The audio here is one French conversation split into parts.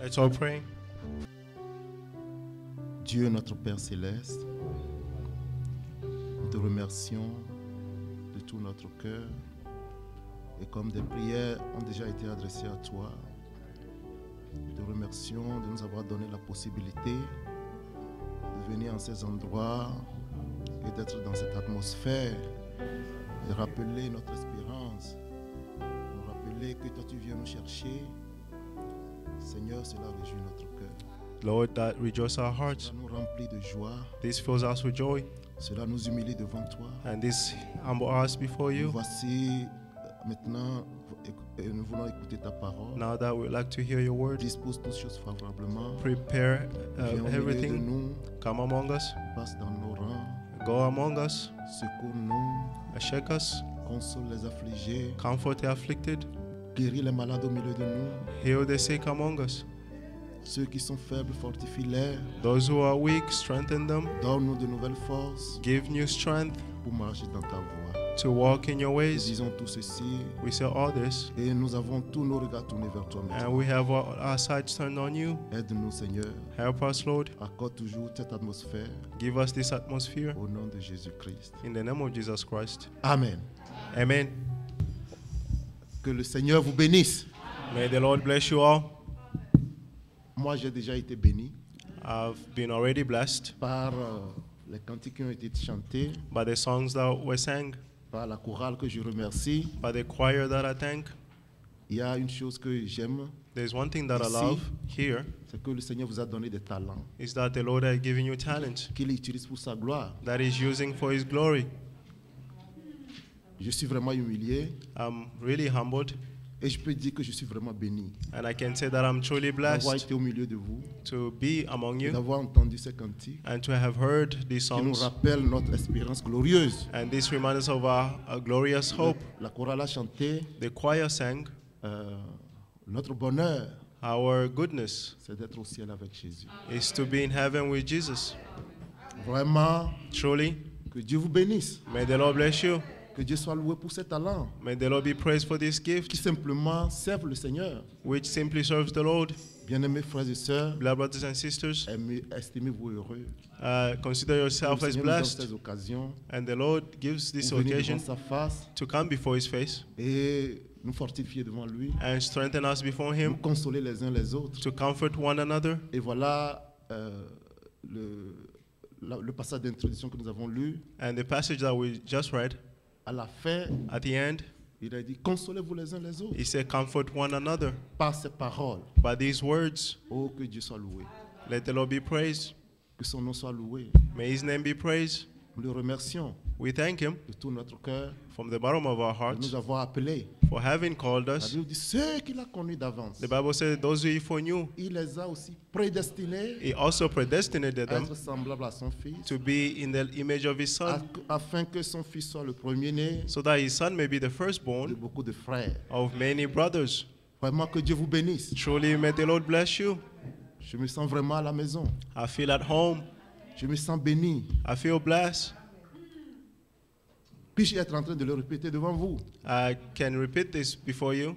Let's all pray. Dieu notre Père Céleste, nous te remercions de tout notre cœur et comme des prières ont déjà été adressées à toi, nous te remercions de nous avoir donné la possibilité de venir en ces endroits et d'être dans cette atmosphère, de rappeler notre espérance, de rappeler que toi tu viens nous chercher. Seigneur, cela réjouit notre cœur. Lord, that rejoice our hearts. Cela nous remplit de joie. This fills us with joy. Cela nous humilie devant toi. And this humble us before you. Voici maintenant, nous voulons écouter ta parole. Now that we'd like to hear your word, dispose toutes choses favorablement. Prepare everything. Nous, come among us. Passe dans nos rangs. Go among us. Secours-nous. Shake us. Console les affligés. Comfort the afflicted. Guéris les malades au milieu de nous. Heal the sick among us. Ceux qui sont faibles, fortifie-les. Those who are weak, strengthen them. Donne-nous de nouvelles forces. Give new strength. Pour marcher dans ta voie. To walk in your ways. Nous disons tout ceci. We say all this. Et nous avons tous nos regards tournés vers toi maintenant. And we have our sights turned on you. Aide-nous, Seigneur. Help us, Lord. Accorde toujours cette atmosphère. Give us this atmosphere. Au nom de Jésus-Christ. In the name of Jesus Christ. Amen. Amen. Que le Seigneur vous bénisse. May the Lord bless you all. Moi, j'ai déjà été béni. I've been already blessed. Par les cantiques qui ont été chantés. By the songs that were sang. Par la chorale que je remercie. By the choir that I thank. Il y a une chose que j'aime. There's one thing that I love here. C'est que le Seigneur vous a donné des talents. Is that the Lord has given you talent. Qu'il utilise pour sa gloire. That He's using for His glory. Je suis vraiment humilié. I'm really humbled. Et je peux dire que je suis vraiment béni. And I can say that I'm truly blessed. D'avoir été au milieu de vous. To be among you. D'avoir entendu ces cantiques. And to have heard these songs. Qui nous rappellent notre espérance glorieuse. And this reminds us of our glorious hope. La chorale a chanté. The choir sang. Notre bonheur. Our goodness. C'est d'être au ciel avec Jésus. Is to be in heaven with Jesus. Vraiment. Truly. Que Dieu vous bénisse. May the Lord bless you. Que Dieu soit loué pour ces talents. May the Lord be praised for this gift. Qui simplement servent le Seigneur. Which simply serves the Lord. Bien-aimés frères et sœurs. Brothers and sisters. Estimez-vous heureux. Consider yourself as blessed. And the Lord gives this occasion to come before His face. Et nous fortifier devant lui. And strengthen us before Him. Nous consoler les uns les autres. To comfort one another. Et voilà le passage d'introduction que nous avons lu. And the passage that we just read. À la fin, at the end, Il a dit, consolez-vous les uns les autres. He said, comfort one another. Par ces paroles. By these words. Oh, que Dieu soit loué. Let the Lord be praised. Que son nom soit loué. May his name be praised. Nous le remercions. We thank him de tout notre cœur. From the bottom of our De hearts. nous avoir appelés. For having called us. La Bible dit ceux qu'il a connus d'avance. The Bible says those who he foreknew. Il les a aussi prédestinés. He also predestinated them. Être semblables à son fils. To be in the image of his son. Afin que son fils soit le premier-né. So that his son may be the firstborn. De beaucoup de frères. Of many brothers. Vraiment que Dieu vous bénisse. Truly may the Lord bless you. Je me sens vraiment à la maison. I feel at home. Je me sens béni. I feel blessed. Puis-je être en train de le répéter devant vous? I can repeat this before you.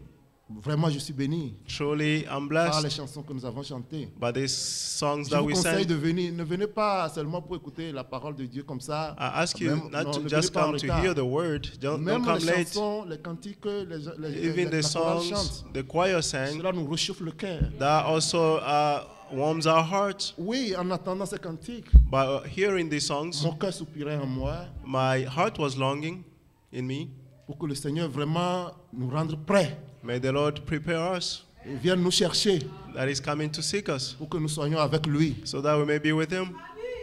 Vraiment, je suis béni. Truly, I'm blessed. Par les chansons que nous avons chantées. By these songs Je that vous we conseille sang. de venir. Ne venez pas seulement pour écouter la parole de Dieu comme ça. I ask you Même, not non, to just come to hear the word. Don't come les late. chansons, les cantiques, Even the la chorale songs chante. the choir sang. Cela nous réchauffe le cœur. That also warms our hearts. Oui, en attendant ces cantiques, By hearing these songs, mon cœur soupirait en moi. My heart was longing in me. Pour que le Seigneur vraiment nous rende prêts. May the Lord prepare us. Et vienne nous chercher. That is coming to seek us. Pour que nous soyons avec lui. So that we may be with him.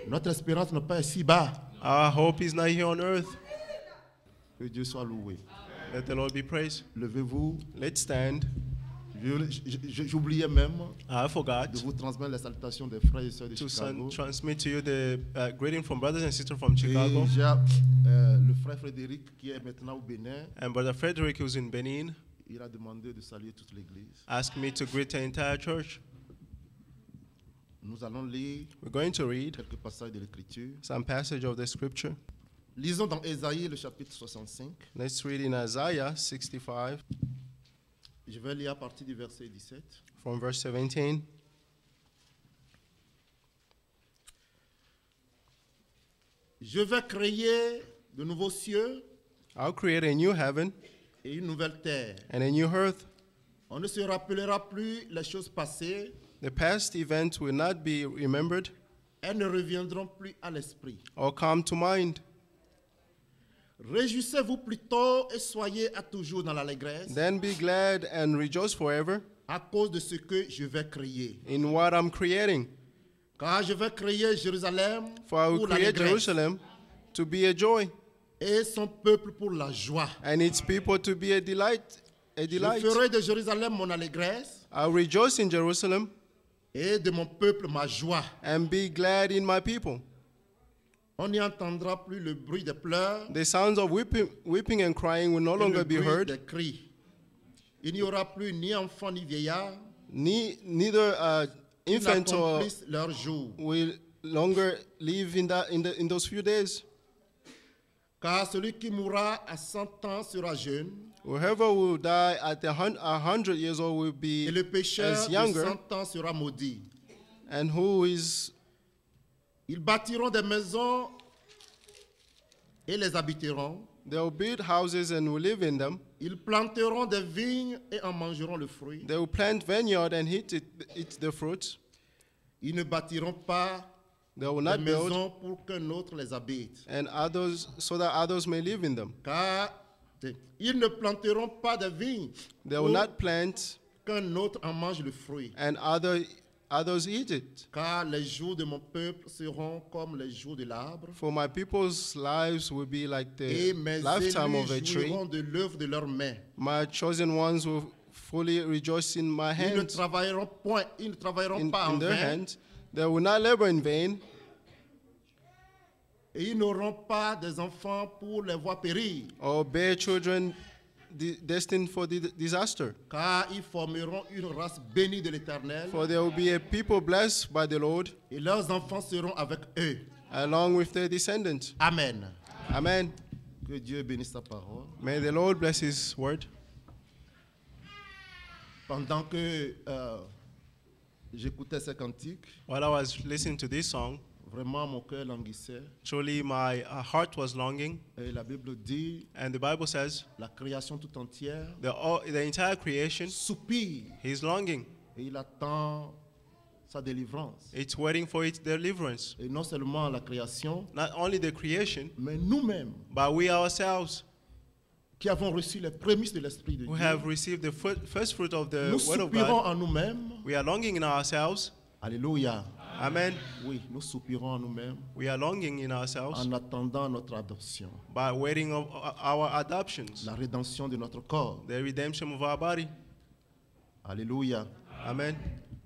Notre espérance n'est pas ici bas. Our hope is not here on earth. Que Dieu soit loué. Let the Lord be praised. Levez-vous. Let's stand. J'oubliais même I forgot de vous transmettre les salutations des frères et sœurs de Chicago. To transmit to you the greeting from brothers and sisters from Chicago. Et le frère Frédéric qui est maintenant au Bénin. And Brother Frederick, who's in Benin, il a demandé de saluer toute l'église. Asked me to greet the entire church. Nous allons lire We're going to read quelques passages de l'Écriture. Some passage of the scripture. Lisons dans Ésaïe le chapitre 65. Let's read in Isaiah 65. Je vais lire à partir du verset 17. From verse 17. Je vais créer de nouveaux cieux. I'll create a new heaven. Et une nouvelle terre. And a new earth. On ne se rappellera plus les choses passées. The past events will not be remembered. Elles ne reviendront plus à l'esprit. Or come to mind. Réjouissez-vous plutôt et soyez à toujours dans l'allégresse. Then be glad and rejoice forever. À cause de ce que je vais créer. In what I'm creating. Car je vais créer Jérusalem For I will pour create l'allégresse. Jerusalem to be a joy. Et son peuple pour la joie. And its people to be a delight. A delight. Je ferai de Jérusalem mon allégresse. I'll rejoice in Jerusalem. Et de mon peuple ma joie. And be glad in my people. On n'y entendra plus le bruit des pleurs. The sounds of weeping and crying will no longer be heard. Des cris. Il n'y aura plus ni enfant ni vieillard. Neither infant or leur jour. will longer live in those few days. Car celui qui mourra à 100 ans sera jeune. Whoever will die at 100 years old will be et le pécheur as younger. De 100 ans sera maudit. And who is... Ils bâtiront des maisons et les habiteront. They will build houses and will live in them. Ils planteront des vignes et en mangeront le fruit. They will plant vineyard and eat the fruits. Ils ne bâtiront pas they will des not maisons pour qu'un autre les habite. And others, so that others may live in them. Car ils ne planteront pas de vignes. They will not plant. Qu'un autre en mange le fruit. And others eat it. Car les jours de mon peuple seront comme les jours de l'arbre. For my people's lives will be like the lifetime of a tree. De l'œuvre de leurs mains. My chosen ones will fully rejoice in my hands. Ils ne travailleront point, ils ne travailleront pas en their vain. hands. They will not labor in vain. Et ils n'auront pas des enfants pour les voir périr. Or bear children destined for disaster. Car ils formeront une race bénie de l'Éternel. For there will be a people blessed by the Lord. Et leurs enfants seront avec eux. Along with their descendants. Amen. Amen. Que Dieu bénisse sa parole. May the Lord bless His word. Pendant que j'écoutais ces cantiques, while I was listening to this song, vraiment mon cœur languissait. Truly my heart was longing. Et la Bible dit, and the Bible says, la création tout entière, the entire creation, soupire. He's longing. Et il attend sa délivrance. It's waiting for its deliverance. Et non seulement la création, not only the creation, mais nous-mêmes, but we ourselves, qui avons reçu les prémices de l'Esprit de who Dieu, have received the first fruit of the nous Word of soupirons God, en nous-mêmes. we are longing in ourselves. Alléluia. Amen. Oui, nous soupirons en nous-mêmes We are longing in ourselves en attendant notre adoption, by waiting of our adoptions, la rédemption de notre corps. the redemption of our body. Alléluia. Amen.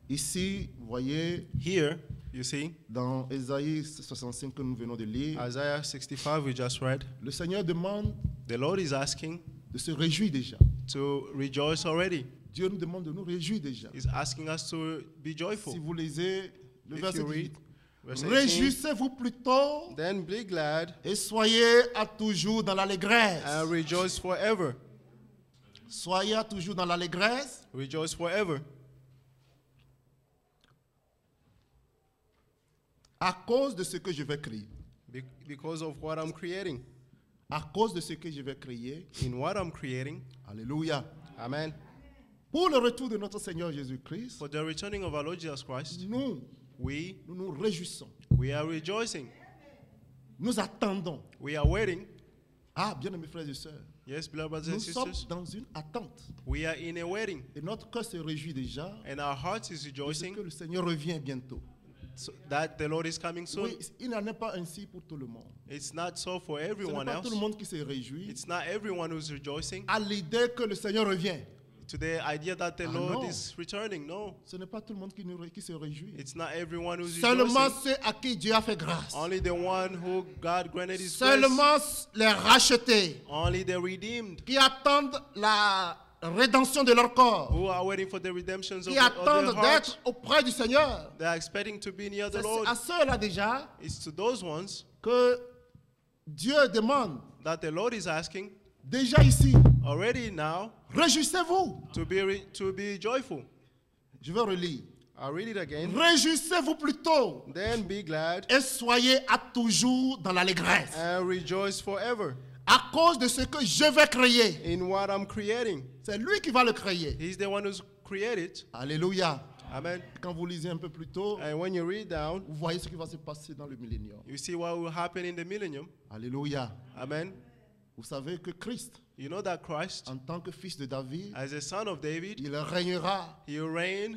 Ici, vous voyez, Here, you see, dans Ésaïe 65 que nous venons de lire, Isaiah 65 we just read, le Seigneur demande the Lord is asking de se réjouir déjà. to rejoice already. Dieu nous demande de nous réjouir déjà. He's asking us to be joyful. Si vous lisez le If verset you read 18, verse 18, réjouissez-vous plutôt then be glad et soyez à toujours dans l'allégresse. and rejoice forever. Soyez à toujours dans l'allégresse. Rejoice forever. À cause de ce que je vais créer. Because of what I'm creating. À cause de ce que je vais créer. In what I'm creating. Alléluia. Amen. Pour le retour de notre Seigneur Jésus-Christ, For the returning of our Lord Jesus Christ, nous nous réjouissons. we are rejoicing. Nous attendons. We are waiting. Ah, bien aimés frères et sœurs, Yes, beloved brothers nous and sommes sisters. dans une attente. We are in a waiting. Et notre cœur se réjouit déjà And our heart is de ce rejoicing que le Seigneur revient bientôt. so that the Lord is coming soon. Oui, il n'en est pas ainsi pour tout le monde. It's not so for Ce n'est everyone pas else. tout le monde qui se réjouit It's not everyone who's rejoicing à l'idée que le Seigneur revient. to the idea that the Ah, Lord non. is returning. No, Ce n'est pas tout le monde qui se réjouit. it's not everyone who's Seulement rejoicing. ceux à qui Dieu a fait grâce. Only the one who God granted His grace. Seulement les rachetés Only the redeemed qui attendent la rédemption de leur corps, who are waiting for the redemptions of qui their attendent heart. d'être auprès du Seigneur. They are expecting to be near the C'est Lord. à ceux-là déjà It's to those ones que Dieu demande, that the Lord is asking déjà ici, already now réjouissez-vous. to be joyful. Je vais relire. I'll read it again. Réjouissez-vous plutôt Then be glad et soyez à toujours dans l'allégresse. and rejoice forever À cause de ce que je vais créer. in what I'm creating. C'est lui qui va le créer. He's the one who's created. Alléluia. Amen. Quand vous lisez un peu plus tôt, And when you read down, vous voyez ce qui va se passer dans le millénium. you see what will happen in the millennium. Alléluia. Amen. Vous savez que Christ, You know that Christ, en tant que fils de David, as a son of David, il régnera he will reign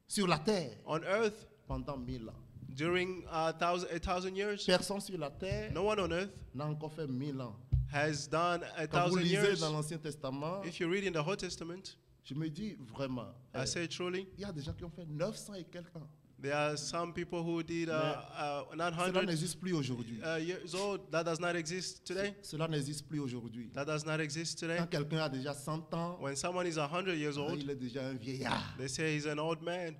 sur la terre on earth pendant 1000 ans. during 1,000 years. Personne sur la terre No one on earth n'a encore fait 1000 ans. has done Quand vous 1,000 lisez years. dans l'Ancien Testament, If you read in the Old Testament, je me dis vraiment, I say truly, il y a des gens qui ont fait 900 et quelques ans. there are some people who did Cela 900 n'existe plus aujourd'hui. years old. That does not exist today. Cela n'existe plus aujourd'hui. That does not exist today. Quand quelqu'un a déjà 100 ans, When someone is 100 years old, il est déjà un vieillard. they say he's an old man.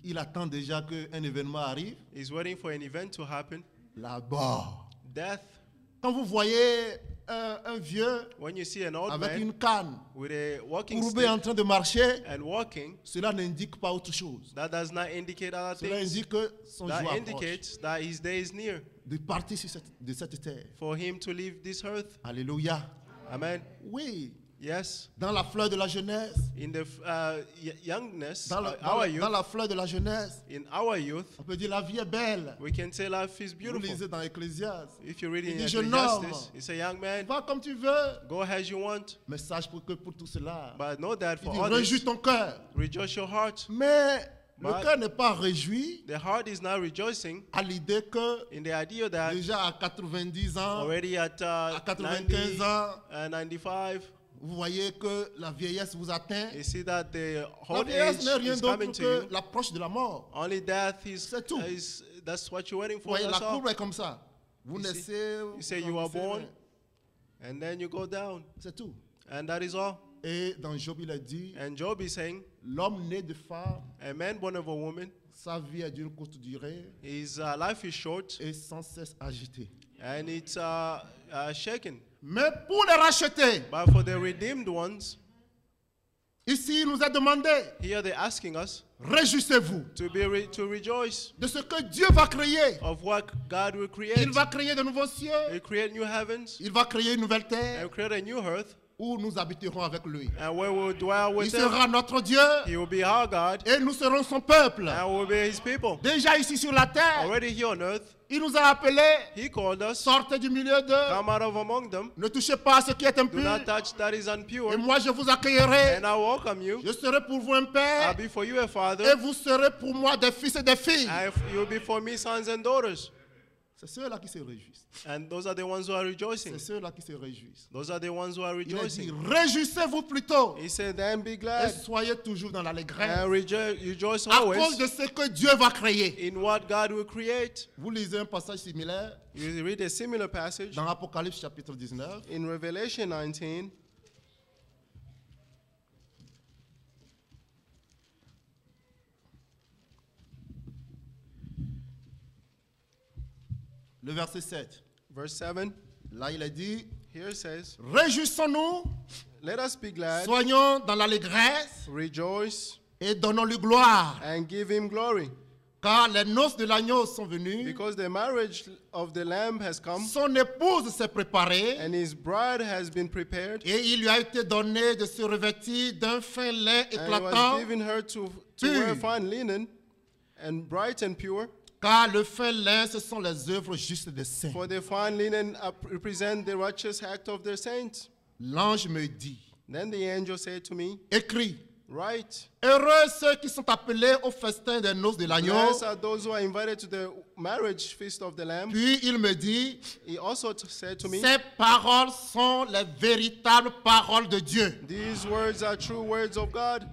Il attend déjà qu'un événement arrive He's waiting for an event to happen. là-bas. Death. Quand vous voyez un vieux When you see an old avec man une canne with a walking courbé en stick train de marcher, and walking, cela n'indique pas autre chose. that does not indicate other Cela things. indique que son jour That approche indicates that his day is near de partir de cette terre. for him to leave this earth. Alléluia. Amen. Oui, Yes. dans la fleur de la jeunesse, In the youngness, dans our youth, la fleur de la jeunesse, in our youth, on peut dire la vie est belle. we can say life is Vous beautiful. lisez dans Ecclésiaste. If you read in Il dit, jeune homme, Ecclesiastes, it's a young man, va comme tu veux, go as you want. mais sache que pour tout cela, But know that il for dit, all réjouis this, ton cœur. rejoice your heart. Mais le But- cœur n'est pas réjoui The heart is not rejoicing à l'idée que in the idea that déjà à 90 ans, already at à 95 90, ans, 95, vous voyez que la vieillesse vous atteint. you see that the La old vieillesse age n'est rien is d'autre coming to que you. l'approche de la mort. Only death C'est tout. that's what you're waiting Vous for. voyez, la That's all. courbe est comme ça. Vous You see- naissez, You say vous you are grandissez, born, mais and then you go down, c'est tout. and that is all. Et dans Job, il a dit, And Job is saying, l'homme né de femme, a man born of a woman, sa vie est d'une courte durée his life is short, et sans cesse agitée. and it's shaken. Mais pour les racheter, But for the redeemed ones, ici, il nous a demandé, here they're asking us réjouissez-vous to rejoice de ce que Dieu va créer. of what God will create. Il va créer de nouveaux cieux, He create new heavens il va créer une nouvelle terre. and create a new earth. où nous habiterons avec lui. And where we will dwell Il with him. sera notre Dieu He will be our God. et nous serons son peuple. And we will be his people. Déjà ici sur la terre, Already here on earth, il nous a appelés, he called us. sortez du milieu d'eux, Come out of among them. ne touchez pas à ce qui est Do impur, not touch that is et unpure. moi je vous accueillerai. And I welcome you. Je serai pour vous un père, I'll be for you a et father. vous serez pour moi des fils et des filles. And you'll be for me sons and daughters. C'est ceux-là qui se réjouissent. And those are the ones who are rejoicing. C'est ceux-là qui se réjouissent. Those are the ones who are Il a dit, rejoicing. réjouissez-vous plutôt He said, then be et glad soyez toujours dans l'allégresse and rejoice à cause always de ce que Dieu va créer. in what God will create. Vous lisez un passage similaire You read a similar passage dans Apocalypse chapitre 19. in Revelation 19. Le verset 7. Verse 7. Là, il a dit, Here it says, réjouissons-nous, let us be glad, soyons dans l'allégresse rejoice, et donnons-lui gloire. and give him glory. Car les noces de l'agneau sont venues, Because the marriage of the Lamb has come, son épouse s'est préparée, and his bride has been prepared, et il lui a été donné de se revêtir d'un fin lin and it was éclatant, given her to pure. wear fine linen, and bright and pure. car le fin lin, ce sont les œuvres justes des saints. For the fine linen represent the righteous act of the saints. L'ange me dit, Then the angel said to me, écris, write, heureux ceux qui sont appelés au festin des noces de l'agneau. blessed are those who are invited to the marriage feast of the Lamb. Puis il me dit, He also said to me, ces paroles sont les véritables paroles de Dieu. these words are true words of God.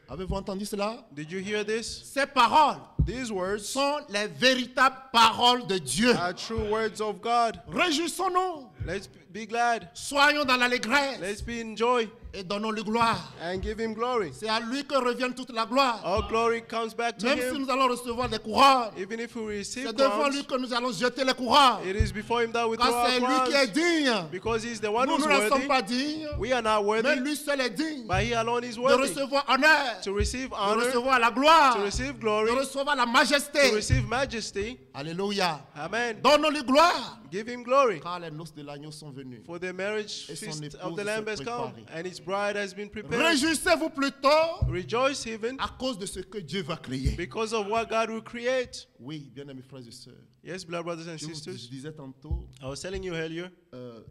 Avez-vous entendu cela? Did you hear this? Ces paroles These words sont les véritables paroles de Dieu. are true words of God. Réjouissons-nous, Let's be glad. soyons dans l'allégresse Let's be in joy et donnons-lui gloire. and give him glory. C'est à lui que revient toute la gloire. All glory comes back to Même si him. nous allons recevoir des couronnes, Even if we receive c'est devant crowns, lui que nous allons jeter les couronnes. it is before him that we throw Car c'est our lui qui est crowns. digne. Because he's the one Nous who's ne sommes worthy. pas dignes, We are not mais worthy, lui seul est digne but he alone is de worthy. recevoir honneur, To receive de honor, recevoir la gloire, to receive de glory, recevoir la to majesté. receive majesty. Alléluia. Amen. Donnons-lui gloire. Give him glory. Car les noces de l'agneau sont venues. For the marriage Et son feast épouse of the Lamb has s'est come, préparée. and his bride has been prepared. Réjouissez-vous plutôt Rejoice even à cause de ce que Dieu va créer. because of what God will create. Oui, bien-aimés frères et sœurs. Yes, beloved brothers and Je vous sisters. disais tantôt, I was telling you earlier,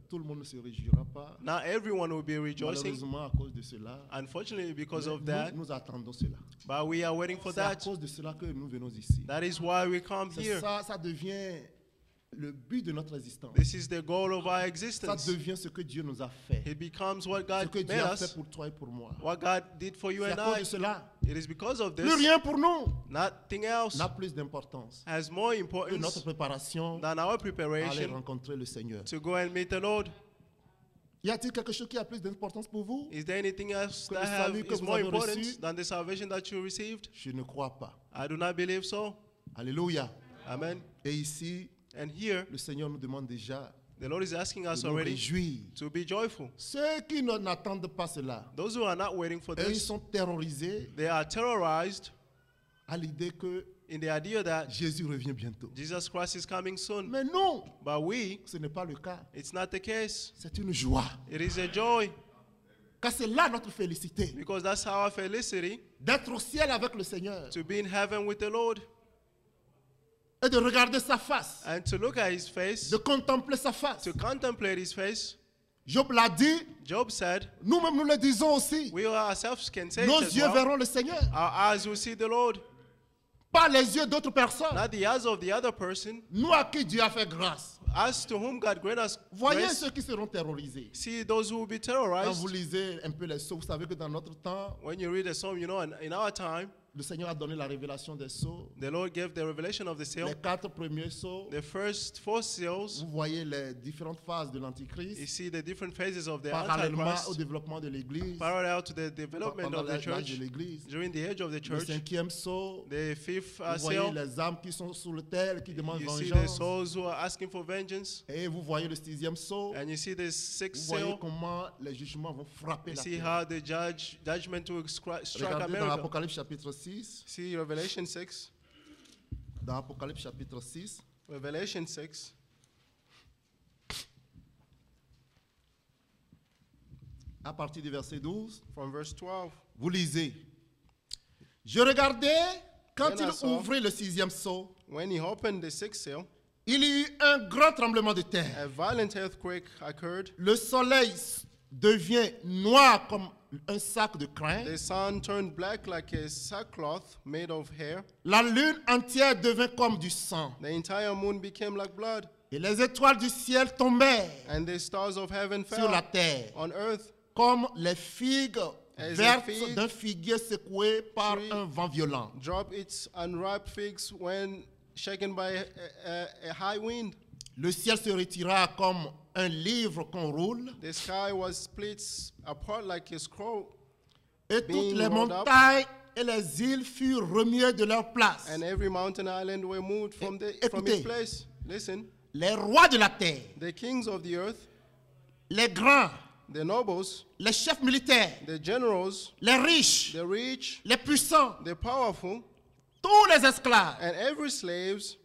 tout le monde ne se réjouira pas. not everyone will be rejoicing. Malheureusement, à cause de cela, Unfortunately, because mais of that, nous attendons cela. but we are waiting for C'est à that. cause de cela que nous venons ici. That is why we come C'est here. ça devient le but de notre existence. This is the goal of our Ça existence. devient ce que Dieu nous a fait. It becomes what Ce God que made Dieu a fait us, pour toi et pour moi. what God did for you C'est à and cause I. de cela. It is because of Plus this, rien pour nous nothing else n'a plus d'importance has more que notre importance préparation than our à aller preparation rencontrer le Seigneur. to go and meet the Lord. Y a-t-il quelque chose qui a plus d'importance pour vous? Is there anything else Que that le salut que is vous more avez important reçu? than the salvation that you received? Je ne crois pas. I do not believe so. Alléluia. Amen. Et ici, And here, le Seigneur nous demande déjà the Lord is asking us de nous already réjouir. to be joyful. Ceux qui n'attendent pas cela, Those who are not waiting for eux, ils this, sont terrorisés they are terrorized à l'idée que in the idea that Jésus revient bientôt. Jesus Christ is coming soon. Mais non, But we, ce n'est pas le cas. it's not the case. C'est une joie. It is a joy Car c'est là notre félicité. because that's our felicity D'être au ciel avec le Seigneur to be in heaven with the Lord et de regarder sa face, and to look at his face, de contempler sa face. to contemplate his face. Job l'a dit, Job said, nous-mêmes nous le disons aussi. we ourselves can say Nos it as yeux well. verront le Seigneur, Our eyes will see the Lord, pas les yeux d'autres personnes. not the eyes of the other person, Nous à qui Dieu a fait grâce. us to whom God grant us Voyez grace. ceux qui seront terrorisés. See those who will be Quand terrorized. vous lisez un peu les sceaux, vous savez que dans notre temps, When you read the psalm, you know, in our time, le Seigneur a donné la révélation des sceaux. the Lord gave the revelation of the seal. Les 4 premiers sceaux, The first 4 seals, vous voyez les différentes phases de you l'Antichrist, see the different phases of the parallèlement au Antichrist, développement de l'Église, parallel to the development pendant of the l'âge de church, l'Église. during the age of the Le church. 5e sceau, The fifth vous voyez seal, les âmes qui sont sous le terre, qui demandent you see the vengeance. souls who are asking for vengeance. Et vous voyez le 6e sceau, And you see the vous sixth voyez seal. comment les jugements vont frapper You la see terre. how the judgment will strike Regardez dans America. l'Apocalypse chapitre 6, See Revelation 6. dans Apocalypse chapitre 6, Revelation 6. à partir du verset 12, from verse 12. vous lisez. Je regardais quand Then I il saw, ouvrit le 6e sceau, when he opened the sixth seal, il y eut un grand tremblement de terre. a violent earthquake occurred. Le soleil devient noir comme un sac de crin. The sun turned black like a sackcloth made of hair. La lune entière devint comme du sang. The entire moon became like blood. Et les étoiles du ciel tombèrent And the stars of heaven sur la fell terre, on earth comme les figues As a vertes fig d'un figuier secoué par tree un vent violent. drop its unripe figs when shaken by a high wind. Le ciel se retira comme un livre qu'on roule, The sky was split apart like a scroll, et toutes being les rolled up, montagnes et les îles furent remuées de leur place. and every mountain island were moved from Écoutez. its place. Listen, Les rois de la terre, the kings of the earth, les grands, the nobles, les chefs militaires, the generals, les riches, the rich, les puissants, the powerful, tous les esclaves and every slaves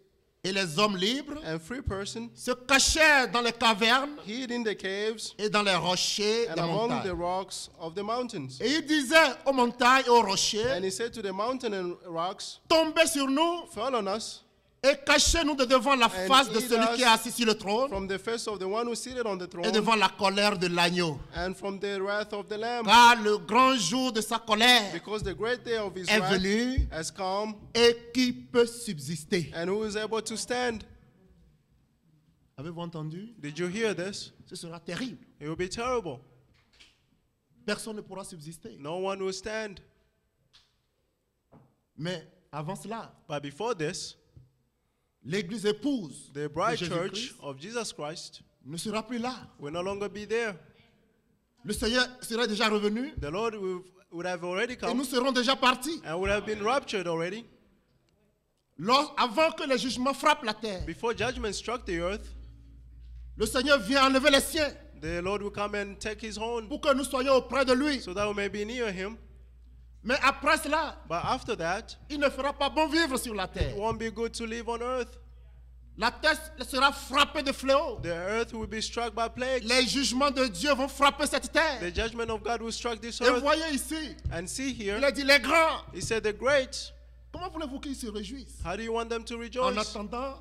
et les hommes libres and free person se cachèrent dans les cavernes hid in the caves et dans les rochers and des among the montagnes. rocks of the mountains. Et il disait aux montagnes et aux And rochers, he said to the mountain and rocks, tombez sur nous fall on us et cachez-nous de devant la face de eat celui us qui est assis sur le trône from the face of the one who is seated on the et throne devant la colère de l'agneau. and from the wrath of the Lamb. Car le grand jour de sa colère Because the great day of his est wrath venu, has come, et qui peut subsister? and who is able to stand? Avez-vous entendu? Did you hear this? Ce sera terrible. It will be terrible. Personne ne pourra subsister. No one will stand. Mais avant cela, But before this, l'église épouse the de bride church Jésus-Christ of Jesus Christ ne sera plus là. will no longer be there. Le Seigneur serait déjà revenu The Lord would have already et nous come serons déjà partis. and would have been raptured already. Avant que les jugements frappent la terre, Before judgment struck the earth, le Seigneur vient enlever les siens the Lord will come and take his own pour que nous soyons auprès de lui. so that we may be near him. Mais après cela, But after that, il ne fera pas bon vivre sur la it terre. won't be good to live on earth. La terre sera frappée de fléaux. The earth will be struck by plagues. Les jugements de Dieu vont frapper cette terre. The judgment of God will strike this Et earth. voyez ici, And see il here, a dit les grands. he said the great. Comment voulez-vous qu'ils se réjouissent How do you want them to en rejoice? attendant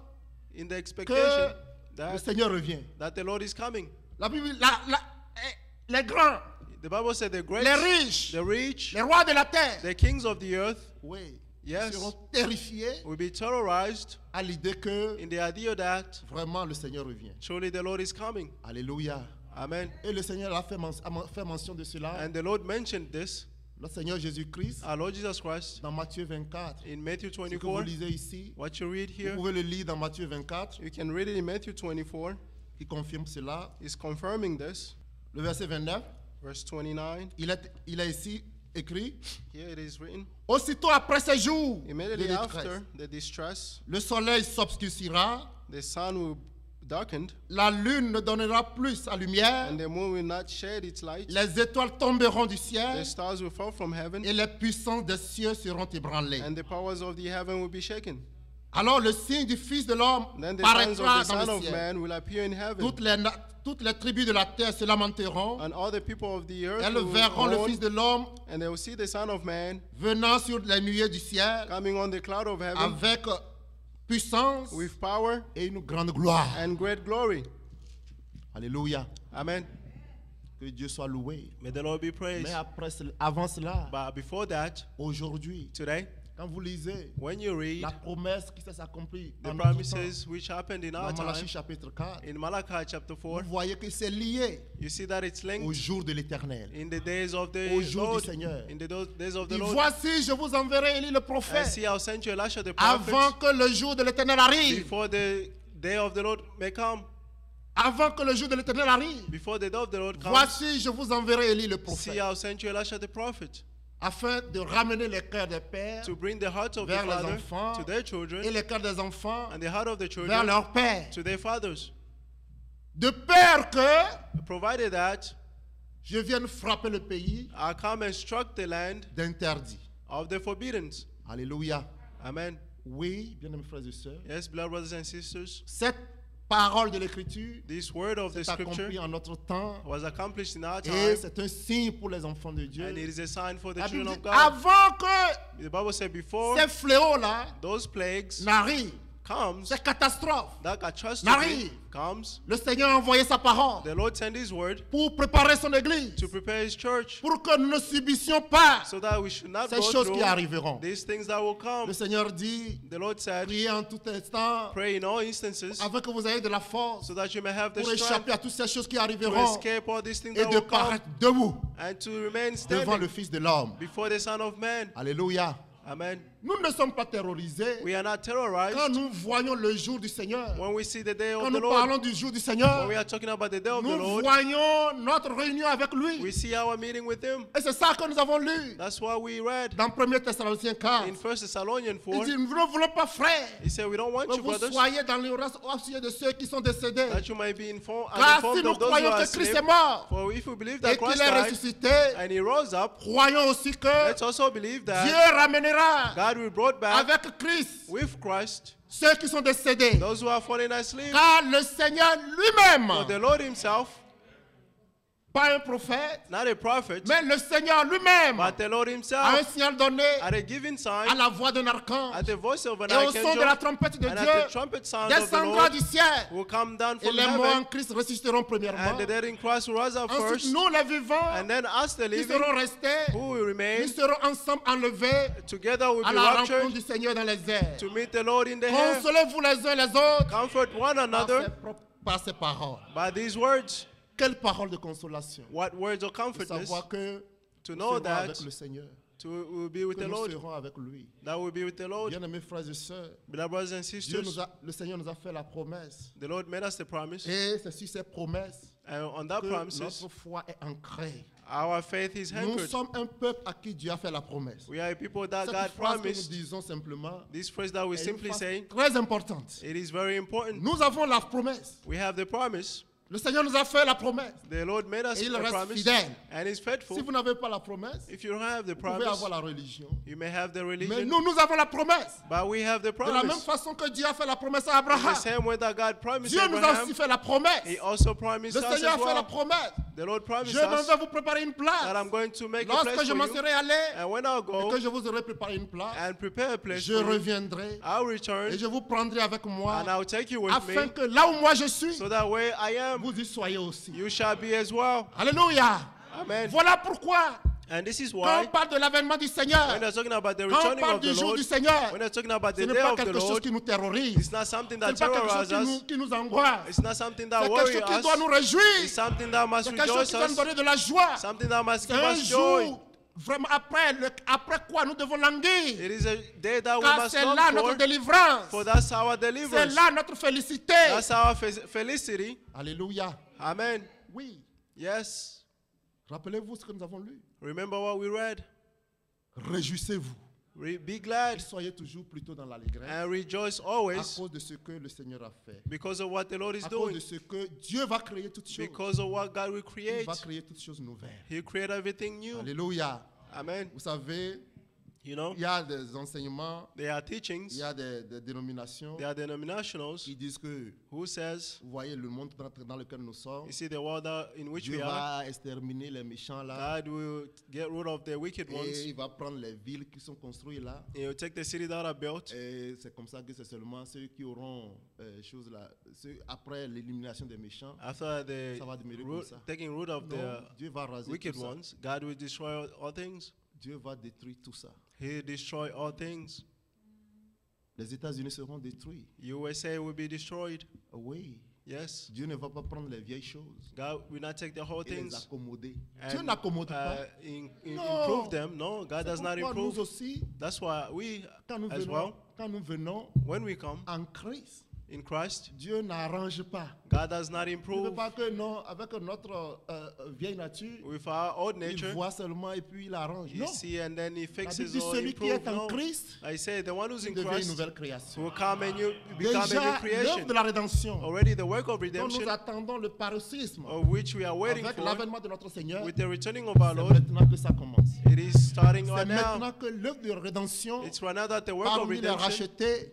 In the que expectation le Seigneur revienne? that the Lord is coming. La Bible, les grands, The Bible said the great, les riches, the rich, les rois de la terre, the kings of the earth oui, Yes. seront terrifiés will be terrorized à l'idée que in the idea that vraiment le Seigneur revient. surely the Lord is coming. Alléluia. Amen. Et le Seigneur a fait mention de cela. And the Lord mentioned this, Le Seigneur Jésus-Christ, our Lord Jesus Christ, dans Matthieu 24. in Matthew Ce que vous 24. lisez ici, What you read vous here, pouvez le lire dans Matthieu 24, you can read it in Matthew 24. qui confirme cela. Is confirming this. Le verset 29, Verse 29. il est ici écrit, Here it is written. aussitôt après ces jours de Immediately détresse, after the distress, le soleil s'obscurcira, the sun will darken, la lune ne donnera plus sa lumière, and the moon will not shed its light. les étoiles tomberont du The ciel stars will fall from heaven, et les puissances des cieux seront ébranlées. and the powers of the heaven will be shaken. Alors le signe du Fils de l'homme Then the signs of paraîtra the dans Son le of ciel. Man will appear in heaven, Toutes les tribus de la terre se lamenteront. and all the people of the earth Elles will verront le mourn, Fils de l'homme and they will see the Son of Man venant sur les nuées du ciel coming on the cloud of heaven avec puissance with power et une grande gloire. and great glory. Alléluia. Amen. Que Dieu soit loué. May the Lord be praised. Mais avant cela, But before that, aujourd'hui, today, quand vous lisez when you read la promesse qui s'est accomplie the en notre temps, promises which happened in our dans Malachie time, chapitre 4, in Malachi chapter 4, vous voyez que c'est lié you see that it's au linked jour de l'Éternel. in the days of the Au jour Lord, du Seigneur. in the days of the Dit, Lord. voici, je vous enverrai Élie le And prophète see, I'll send you Elisha the avant prophet que le jour de l'Éternel arrive. before the day of the Lord may come. Avant que le jour de l'Éternel arrive. Before the day of the Lord comes, Voici, je vous enverrai Élie le see, prophète I'll send you Elisha the prophet afin de ramener les cœurs des pères to bring the hearts of the vers les father enfants to their et children les cœurs des enfants and the heart of the vers children leur père. to their fathers, De peur que provided that je vienne frapper le pays I come and struck the land d'interdit. of the forbiddens. Alléluia. Amen. Oui, bien-aimés frères et sœurs, Yes, beloved brothers and sisters, cette parole de l'Écriture this word of the s'est scripture accompli en notre temps. was accomplished in our Et time, c'est un signe pour les enfants de Dieu. and it is a sign for the La Bible children dit, of God. avant que The Bible said before ces fléaux-là those plagues n'arrivent, comes, ces catastrophes that catastrophe n'arrive, comes, le Seigneur a envoyé sa parole the Lord sent His word pour préparer son église, to prepare His church, pour que nous ne subissions pas so that we should not ces go choses through qui arriveront. these things that will come. Le Seigneur dit, The Lord said, priez en tout instant, pray in all instances, afin que vous ayez de la force so that you may have the pour strength échapper à toutes ces choses qui to arriveront escape all these things et that de will come, paraître debout and to remain devant le standing Fils de l'homme. before the Son of Man. Alléluia. Amen. Nous ne sommes pas terrorisés We are not quand terrorized nous voyons le jour du Seigneur. when we see the day Quand of the nous Lord. parlons du jour du When Seigneur, we are talking about the day of the nous Lord, voyons notre réunion avec we lui. see our meeting with Him. Et c'est ça que nous avons lu That's what we read dans 1 Thessaloniciens 4. in 1 Thessalonians Il 4. dit, nous ne voulons pas, frères, He said, we don't want que you, vous brothers, soyez dans l'ignorance au sujet de ceux qui sont décédés. that you might be informed Car si nous of those who croyons are que Christ asleep. est mort For if we believe et that qu'il Christ est died ressuscité, and He rose up, croyons aussi que let's also believe Dieu that ramènera God will brought back avec Christ with Christ ceux qui sont décédés. those who are fallen asleep. Car le Seigneur lui-même, For the Lord Himself, pas un prophète, not a prophet, mais le Seigneur lui-même but the Lord a un Himself, signal donné at a given à sign, la voix d'un archange at the voice of an et au son de la archangel, trompette de and Dieu at the trumpet sound of the descendra Lord, du ciel. will come down Et from les morts en heaven, Christ ressusciteront premièrement. and the dead in Christ will rise up Ensuite, first, nous les vivants and then us the qui living, serons restés, who will remain, nous serons ensemble enlevés together will à be la rencontre raptured du Seigneur dans les airs. to meet the Lord in the air. Consolez-vous les uns les autres Comfort one par another par ces paroles. by these words. Quelle parole de consolation. What words of De comfortness? savoir que To nous know serons that avec le Seigneur, we'll be with que the nous Lord, serons avec lui. that will be with the Lord. Bien-aimés frères et sœurs, Beloved brothers and sisters, le Seigneur nous a fait la promesse. the Lord made us the promise, Et c'est sur ces promesses and on that que promises, notre foi est ancrée. our faith is Nous anchored. sommes un peuple à qui Dieu a fait la promesse. We are a people that Cette God phrase que nous promised. disons simplement This phrase that we est une simply phrase say, très importante. it is very important. Nous avons la promesse. We have the promise. Le Seigneur nous a fait la promesse. The Lord made us Et il a reste promise, fidèle. and is Si faithful. vous n'avez pas la promesse, If you don't have the vous pouvez promise, avoir la religion. you may have the Mais religion, nous avons la promesse. but we have the De la même promise. façon que Dieu a fait la promesse à The Abraham, same way that God promised Dieu nous a Abraham, aussi fait la promesse. He also promised Le us Seigneur a as fait la well. promesse. The Lord promised Je m'en us vais vous préparer une place. that I'm going to make a Lorsque place je for m'en you, serai allé and when I et go que je vous aurai préparé une place, and prepare a place je for you, reviendrai I'll et return je vous prendrai avec moi and I'll take you with afin me, que là où moi je suis, so that where I am, vous y soyez aussi. you shall be as well. Alléluia. Amen. Voilà pourquoi, And this is quand why, on parle de l'avènement du Seigneur, when they're talking about the quand on returning parle of du the jour Lord, du Seigneur, when they're talking about ce the n'est day pas of the quelque chose Lord, qui nous terrorise. it's not something Ce that n'est pas quelque chose terrorizes us. qui nous angoisse. It's not something that C'est quelque worries chose qui doit us. nous réjouir. It's something that must C'est quelque chose rejoice qui doit nous us. donner de la joie. Something that must C'est give un us joy. jour, vraiment après quoi nous devons languir. It is a day that we Car must c'est long là notre for délivrance. that's our C'est deliverance. là notre félicité. That's our felicity. Alléluia. Amen. Oui. Yes. Rappelez-vous ce que nous avons lu. Remember what we read. Réjouissez-vous. Be glad Soyez toujours plutôt dans l'allégresse and rejoice à always cause de ce que le Seigneur a fait. because of what the Lord is À cause doing. de ce que Dieu va créer toutes choses. Because of what God will Il create. va créer toutes choses nouvelles. He created everything new. Alléluia. Amen. Vous savez, You know, il y a des enseignements, there are il teachings, y a des dénominations there are denominationals qui disent que, who says, vous voyez le monde dans lequel nous sommes, you see the world in which Dieu we are, va exterminer les méchants là God will get rid of the wicked et ones. il va prendre les villes qui sont construites là. He will take the city that are built. Et c'est comme ça que c'est seulement ceux qui auront choses là, après l'élimination des méchants, After the ça va demeurer comme ça. taking root of Non, the Dieu va raser wicked tout ça. ones, God will destroy all things. Dieu va détruire tout ça. He destroy all things. Les États-Unis seront détruits. USA will be destroyed. Oui. Yes. Dieu ne va pas prendre les vieilles choses God will not take the whole et les things accommoder. and Dieu n'accommode pas. Non. improve them. No, God C'est does not pourquoi improve. nous aussi, That's why we, quand nous as venons, well, quand nous venons when we come en Christ, in Christ, Dieu n'arrange pas. God does not Il ne veut improve pas que non, avec notre vieille nature, with our old il nature. voit seulement et puis il arrange. You Non. see, and then He La Bible fixes dit or celui qui improve. est en No. Christ I say the one who's in devient une Christ nouvelle création. will come and you become a Déjà, new l'œuvre creation. de la rédemption, Already the work of dont redemption, nous attendons le paroxysme, of which we are waiting avec for, l'avènement de notre Seigneur, with the returning of our c'est Lord, maintenant que ça commence. it is starting C'est right now. maintenant que l'œuvre de rédemption It's right now that the work of parmi les redemption, rachetés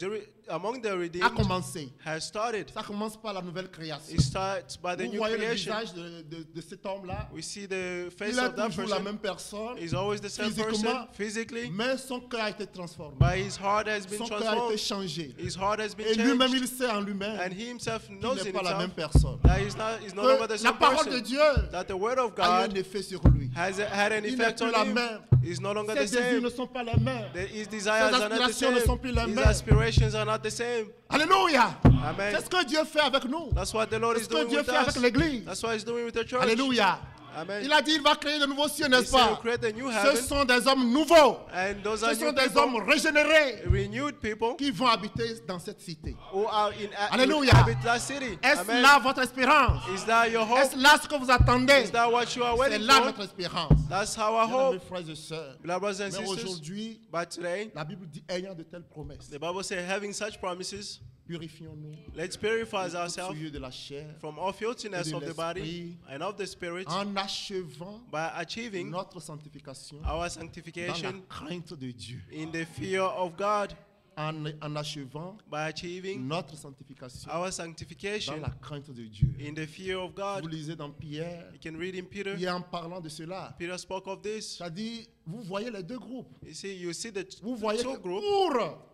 among the a redeemed commencé. has started. Ça commence par la nouvelle création. It starts by the Vous new voyez le creation. visage de cet homme-là. We see the face Il est of that toujours la person. même personne, He's always the same person physiquement, physically, mais son cœur a été transformé. but his heart has been Son cœur a été transformed. changé. His heart has been Et lui-même, changed. il sait en lui-même And he himself qu'il knows n'est in pas la même himself personne. that he's no longer the Que la same parole de person. Dieu That the word of a eu un God effet sur lui. has had an Il n'est effect plus on la him. même. He's no longer Ses the désirs ne same. sont pas les mêmes. His desires are not the aspirations ne same. sont plus les His mêmes. aspirations are not the same. Alléluia. Amen. C'est ce que Dieu fait avec nous. That's what the Lord C'est is ce que doing Dieu with fait avec us. l'Église. That's what He's doing with the church. Alléluia. Amen. Il a dit il va créer de nouveaux cieux, He n'est-ce said he'll pas? create a new Ce heaven, sont des hommes nouveaux. and those Ce are sont new des people, hommes régénérés renewed people, qui vont habiter dans cette cité. who are Alléluia. inhabit that city. Est-ce Amen. là votre espérance? Is that your hope? Est-ce là ce que vous attendez? Is that what you are C'est waiting là for? notre espérance. That's our Bien, mes hope, frères et sœurs. beloved brothers and Mais sisters. aujourd'hui, But today, la Bible dit ayant de telles promesses, the Bible says, having such promises, purifions-nous let's purify du ourselves souillure de la chair from all filthiness et de of the body l'esprit, and of the spirit en achevant by achieving notre sanctification our dans la sanctification crainte de Dieu. in the fear of God, En achevant by achieving notre sanctification our dans sanctification la crainte de Dieu. in the fear of Vous God. lisez dans Pierre, You can read in Peter. Pierre en parlant de cela, Peter spoke of this. c'est-à-dire, vous voyez les deux groupes. You see the Vous voyez two que groups. pour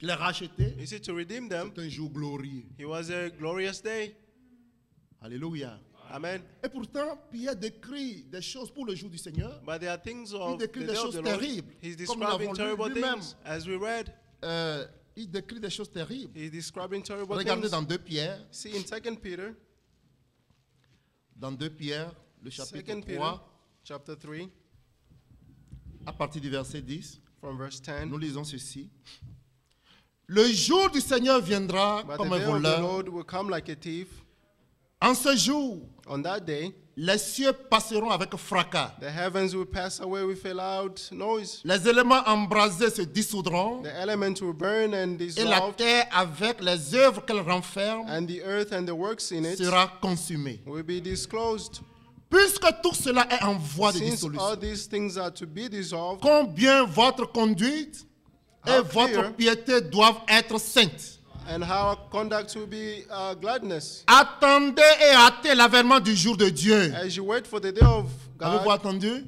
les racheter, You see, to redeem them, c'est un jour glorieux. it was a glorious day. Alléluia. Amen. Et pourtant, Pierre décrit des choses pour le jour du Seigneur. But there are things Il of the décrit day des of choses the Lord. terribles. He's Comme nous l'avons describing lu terrible lui-même. things, as we read. Il décrit des choses terribles. He's describing terrible Regardez things. dans 2 Pierre, See in 2 Peter, dans 2 Pierre, le chapitre 2 Peter, 3, chapter 3, à partir du verset 10, from verse 10. nous lisons ceci. Le jour du Seigneur viendra But comme the un day of the voleur. Lord will come like a thief. En ce jour, On that day, les cieux passeront avec fracas. the heavens will pass away with a loud noise. Les éléments embrasés se dissoudront The elements will burn and et la dissolve, terre avec les œuvres qu'elle renferme and the earth and the works in it sera consumée. will be disclosed. Puisque tout cela est en voie de Since all dissolution, these things are to be dissolved, combien votre conduite et How votre clear- piété doivent être saintes. and how our conduct will be gladness. Attendez et hâtez l'avènement du jour de Dieu. As you wait for the day of Avez-vous God, attendu?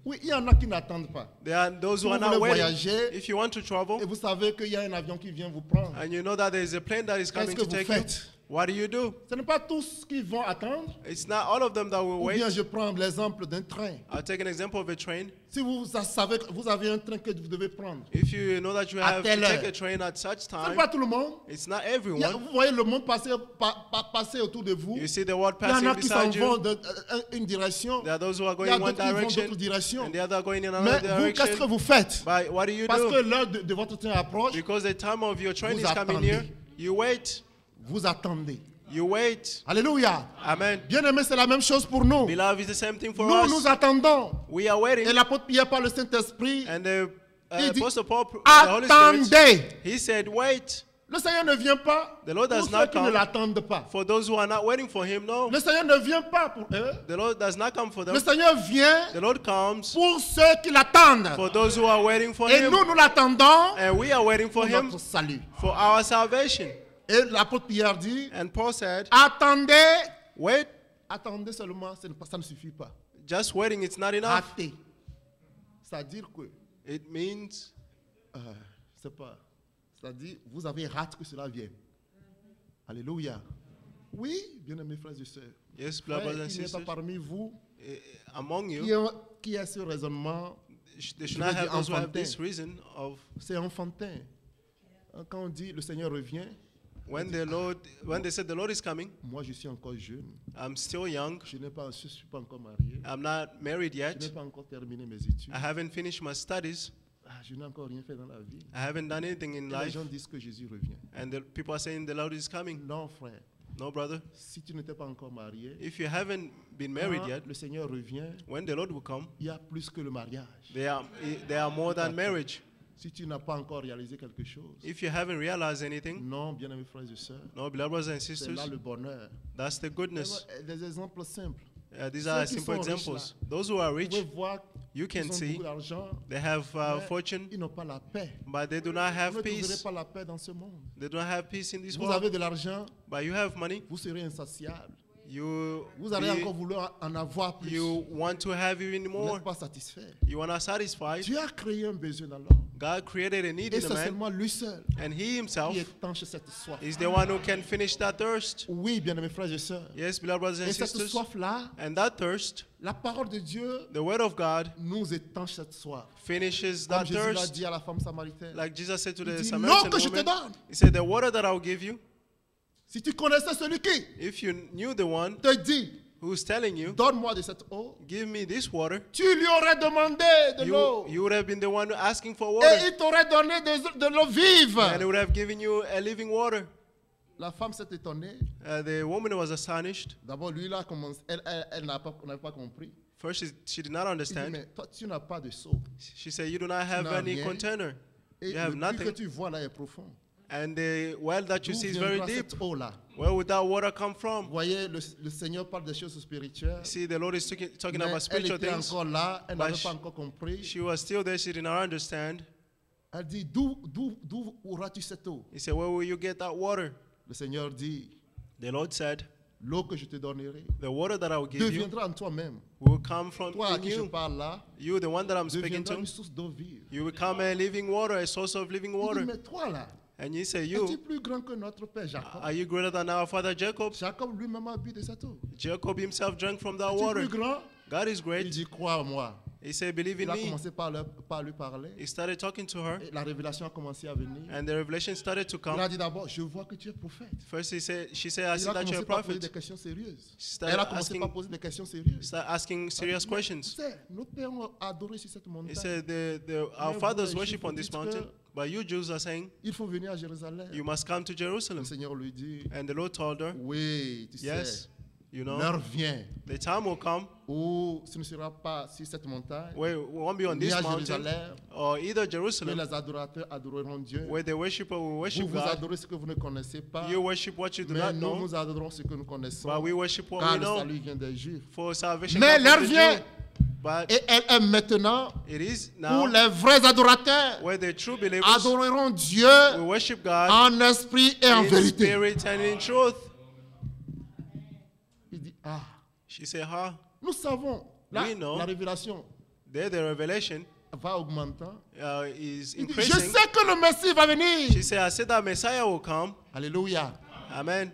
Oui, il y en a qui n'attendent pas. there are those who Si are vous not voulez waiting. voyager, If you want to travel, et vous savez qu'il y a un avion qui vient vous prendre, and you know that there is a plane that is coming qu'est-ce to que vous take you, faites? what do? Ce n'est pas tous qui vont attendre. It's not all of them that will Ou bien wait. je prends l'exemple d'un train. I'll take an example of a train. Si vous savez que vous avez un train que vous devez prendre, If you know that you À have to telle take heure. a train at such ce n'est time, pas tout le monde. it's not Il y a- everyone. vous voyez le monde passer autour de vous. You see the world Il y en passing a qui s'en beside vont you. dans une direction. There are those who are Il going y a in one d'autres qui vont direction, d'autres directions. and the other going in Mais another vous, qu'est-ce que direction. vous faites? But what do you Parce que do? l'heure de votre train approche, Because the time of your train Vous is coming attendez. near, you wait. vous attendez. You wait. Alléluia. Amen. Bien-aimés, c'est la même chose pour nous. Beloved, it's the same thing for Nous, nous us. attendons. We are Et waiting. l'apôtre Pierre par le Saint-Esprit, And the Il dit, Apostle Paul, the Holy Spirit, attendez. he said, wait. Le Seigneur ne vient pas The Lord pour does ceux not qui ne come l'attendent pas. for those who are not waiting for him. No. Le Seigneur ne vient pas pour eux. The Lord does not come for them. Le Seigneur vient The Lord comes pour ceux qui l'attendent. for those who are waiting for Et him. nous, nous l'attendons And we are waiting for pour him notre salut. for our salvation. Et l'apôtre Pierre dit, And Paul said, attendez. wait, Attendez seulement, ça ne suffit pas. just waiting, it's not enough. Hâtez. C'est-à-dire que, It means c'est pas, c'est-à-dire, vous avez hâte que cela vienne. Alléluia. Oui, bien-aimés frères et sœurs. yes, Frère, brothers and il n'est pas sisters, parmi vous among you, qui a ce raisonnement. they Je should veux not dire have those who have enfantin. this reason of C'est enfantin. Quand on dit le Seigneur revient, when they said the Lord is coming. moi je suis encore jeune. I'm still young. Je ne suis pas encore marié. I'm not married Je yet. n'ai pas encore terminé mes études. I haven't finished my studies. Je n'ai encore rien fait dans la vie. I haven't done anything in Et les life. gens disent que Jésus revient. And the people are saying the Lord is coming. Non, frère. No, brother. Si tu n'étais pas encore marié, If you haven't been married quand yet, le Seigneur revient, when the Lord will come, il y a plus que le mariage. they are more than marriage. Si tu n'as pas encore réalisé quelque chose, If you haven't realized anything, non, bien-amis frères et sœurs, no, beloved brothers and c'est sisters, là le bonheur. that's the goodness. Des exemples simples. These are simple examples. Those who are rich, you can see they have fortune, ils n'ont pas la paix. but they do not have Vous ne trouverez peace. pas la paix dans ce monde. They do not have peace in this Vous world. avez de l'argent, But you have money. vous serez insatiable. Vous allez encore vouloir en avoir plus. You want to have even Vous more. n'êtes pas satisfait. You are not satisfied. Dieu a créé un besoin dans l'homme. God created a need Et in c'est a man, seulement lui seul and He Himself qui étanche cette soif. is the one who can finish that thirst. Oui, bien-aimés frères et sœurs. Yes, beloved brothers and Et cette sisters. soif-là, And that thirst, la parole de Dieu the Word of God, nous étanche cette soif. finishes Comme that Jésus l'a thirst. dit à la femme samaritaine. Like Jesus said to Il the dit, l'eau Samaritan que je te woman, donne. He said, the water that I will give you, Si tu connaissais celui qui if you knew the one te dit, who's telling you, donne-moi de cette eau, give me this water, tu lui aurais demandé de l'eau. you would have been the one asking for Et water. il t'aurait donné de l'eau vive. And He would have given you a living water. La femme s'est étonnée. The woman was astonished. D'abord, lui, là, elle n'avait pas compris. First, she did not Il dit, understand. mais toi, tu n'as pas de seau. She said, you do not have n'as any rien. container. Et You have le puits que nothing. tu vois là est profond. And the well that you D'où see is very viendra deep. cette eau-là? Where would that water come Vous from? voyez, le Seigneur parle des choses spirituelles. See, the Lord is talking Mais about elle spiritual était things. encore là, elle But n'avait pas encore compris. She was still there. She did not understand. Elle dit, d'où auras-tu cette eau? He said, where will you get that water? Le Seigneur dit, The Lord said, l'eau que je te donnerai the water that I will give you deviendra en toi-même. will come from Toi à in qui je you. parle là, You, the one that I'm speaking deviendra to, une source d'eau vive. you become a living water, a source of living Il dit, water. mais toi là, And you say, es-tu you, plus grand que notre père Jacob? are you greater than our father Jacob? Jacob lui-même a bu de cette eau. Jacob himself drank from that Es-tu water. plus grand? God is Il great. dit, crois en moi. He said, believe Il in a me. commencé par lui parler. He started talking to her, Et la révélation a commencé à venir. and the revelation started to Il come. a dit d'abord, je vois que tu es prophète. First, she said, I Il see a that you're commencé a par poser des prophet. questions sérieuses. Started Elle a commencé asking- par poser des questions sérieuses. Start asking serious questions. Tu sais, nos pères ont adoré sur cette He montagne. said, our Mais fathers vous, les worship Juifs, on vous this dites mountain, que- but you Jews are saying, Il faut venir à Jérusalem. you must come to Le Jerusalem. Seigneur lui dit, And the Lord told her, oui, tu yes, sais, you know, l'heure vient the time will come où ce ne sera pas sur cette montagne, where we won't be on ni this à mountain, Jérusalem, or either que Jerusalem, les adorateurs adoreront Dieu. where the worshiper will Vous worship vous God. adorez ce que vous ne connaissez pas, You worship what you do mais not nous, know, nous adorons ce que nous connaissons, but we worship what car we le know, salut vient des Juifs. for salvation Mais comes l'heure from the vient, Jew. But et elle est maintenant, it is où now les vrais adorateurs where the true believers adoreront Dieu will worship God en esprit et en in vérité. spirit and in truth. Il dit, ah, She said, huh? nous savons, là, We know. la révélation There the revelation va augmentant. is Il dit, je increasing. sais que le Messie va venir. She said, I said that Messiah will come. Alléluia. Amen.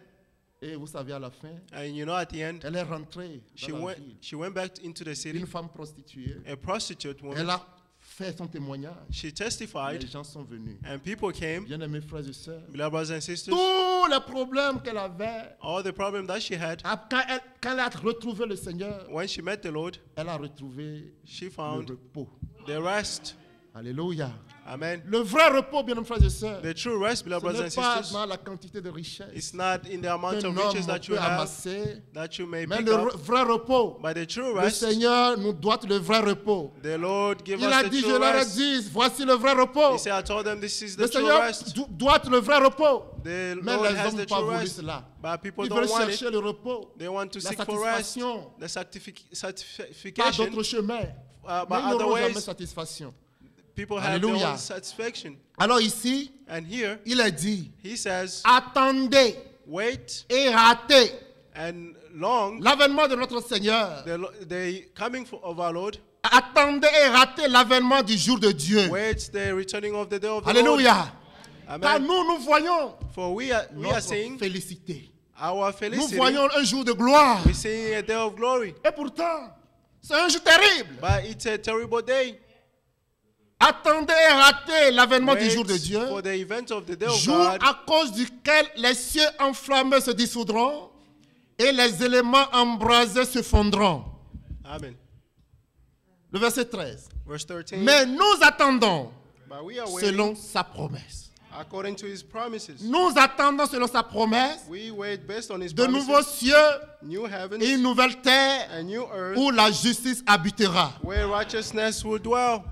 Et vous savez, à la fin, And you know, at the end, elle est rentrée dans la ville. she went back into the city, Une femme prostituée. a prostitute woman. Elle a fait son témoignage. She testified, Les gens sont venus. and people came, Bien-aimés frères et sœurs, beloved brothers and sisters, tous les problèmes qu'elle avait, all the problem that she had, quand elle a retrouvé le Seigneur, when she met the Lord, elle a retrouvé she le found repos. the rest. Alléluia. Amen. Le vrai repos, bien-aimés frères et sœurs, The true rest, ce beloved brothers n'est and pas sisters, dans la quantité de richesses it's not in the amount qu'un of homme riches that you peut have amasser, that you may mais pick le up, vrai repos. but the true Le rest, Seigneur nous doit le vrai repos. the Lord give Il us a the dit, je true leur ai rest. dit, voici le vrai repos. He said, I told them this is Le the true Seigneur rest. doit le vrai repos. The Mais Lord les has hommes the n'ont pas true voulu rest, cela. but people Ils don't veulent want chercher it. le repos, They want to la seek for rest, satisfaction, the pas satisfaction. d'autres chemins. By Mais ils other n'auront jamais ways, satisfaction. people have their Alléluia. own satisfaction. Alors ici, And here, il est dit, he says, attendez wait et ratez and long l'avènement de notre Seigneur. the coming of our Lord. Attendez et ratez l'avènement du jour de Dieu. Wait the returning of the day of the Alléluia. Lord. Car Amen. nous voyons For we are notre seeing félicité. our Nous felicity. voyons un jour de gloire. We're seeing a day of glory. Et pourtant, c'est un jour terrible. But it's a terrible day. Attendez et ratez l'avènement du Wait jour de Dieu. for the event of the day of Jour God. à cause duquel les cieux enflammés se dissoudront et les éléments embrasés se fondront. Amen. Le verset 13. Verse 13. Mais nous attendons But we are waiting selon sa promesse. according to his promises. Nous attendons selon sa promesse We wait based on his de nouveaux promises. cieux New heavens et une nouvelle terre and new earth où la justice habitera. where righteousness will dwell.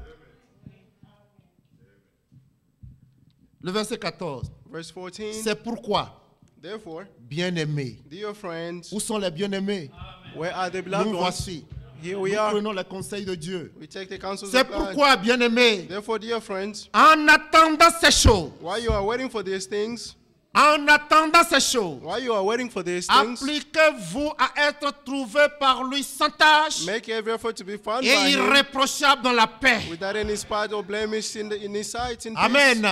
Le verset 14. Verse 14. C'est pourquoi Therefore, bien-aimés, dear friends, où sont les bien-aimés? where are the beloved Nous ones? voici. Here we Nous are. prenons les conseils de Dieu. We take the counsels C'est of God. pourquoi, bien-aimés, Therefore, dear friends, en attendant ces choses, while you are waiting for these things, en attendant ces choses, while you are waiting for these things, appliquez-vous à être trouvé par lui sans tâche make every effort to be found et by him irréprochable dans la paix. without any spot or blemish in his sight. In peace. Amen.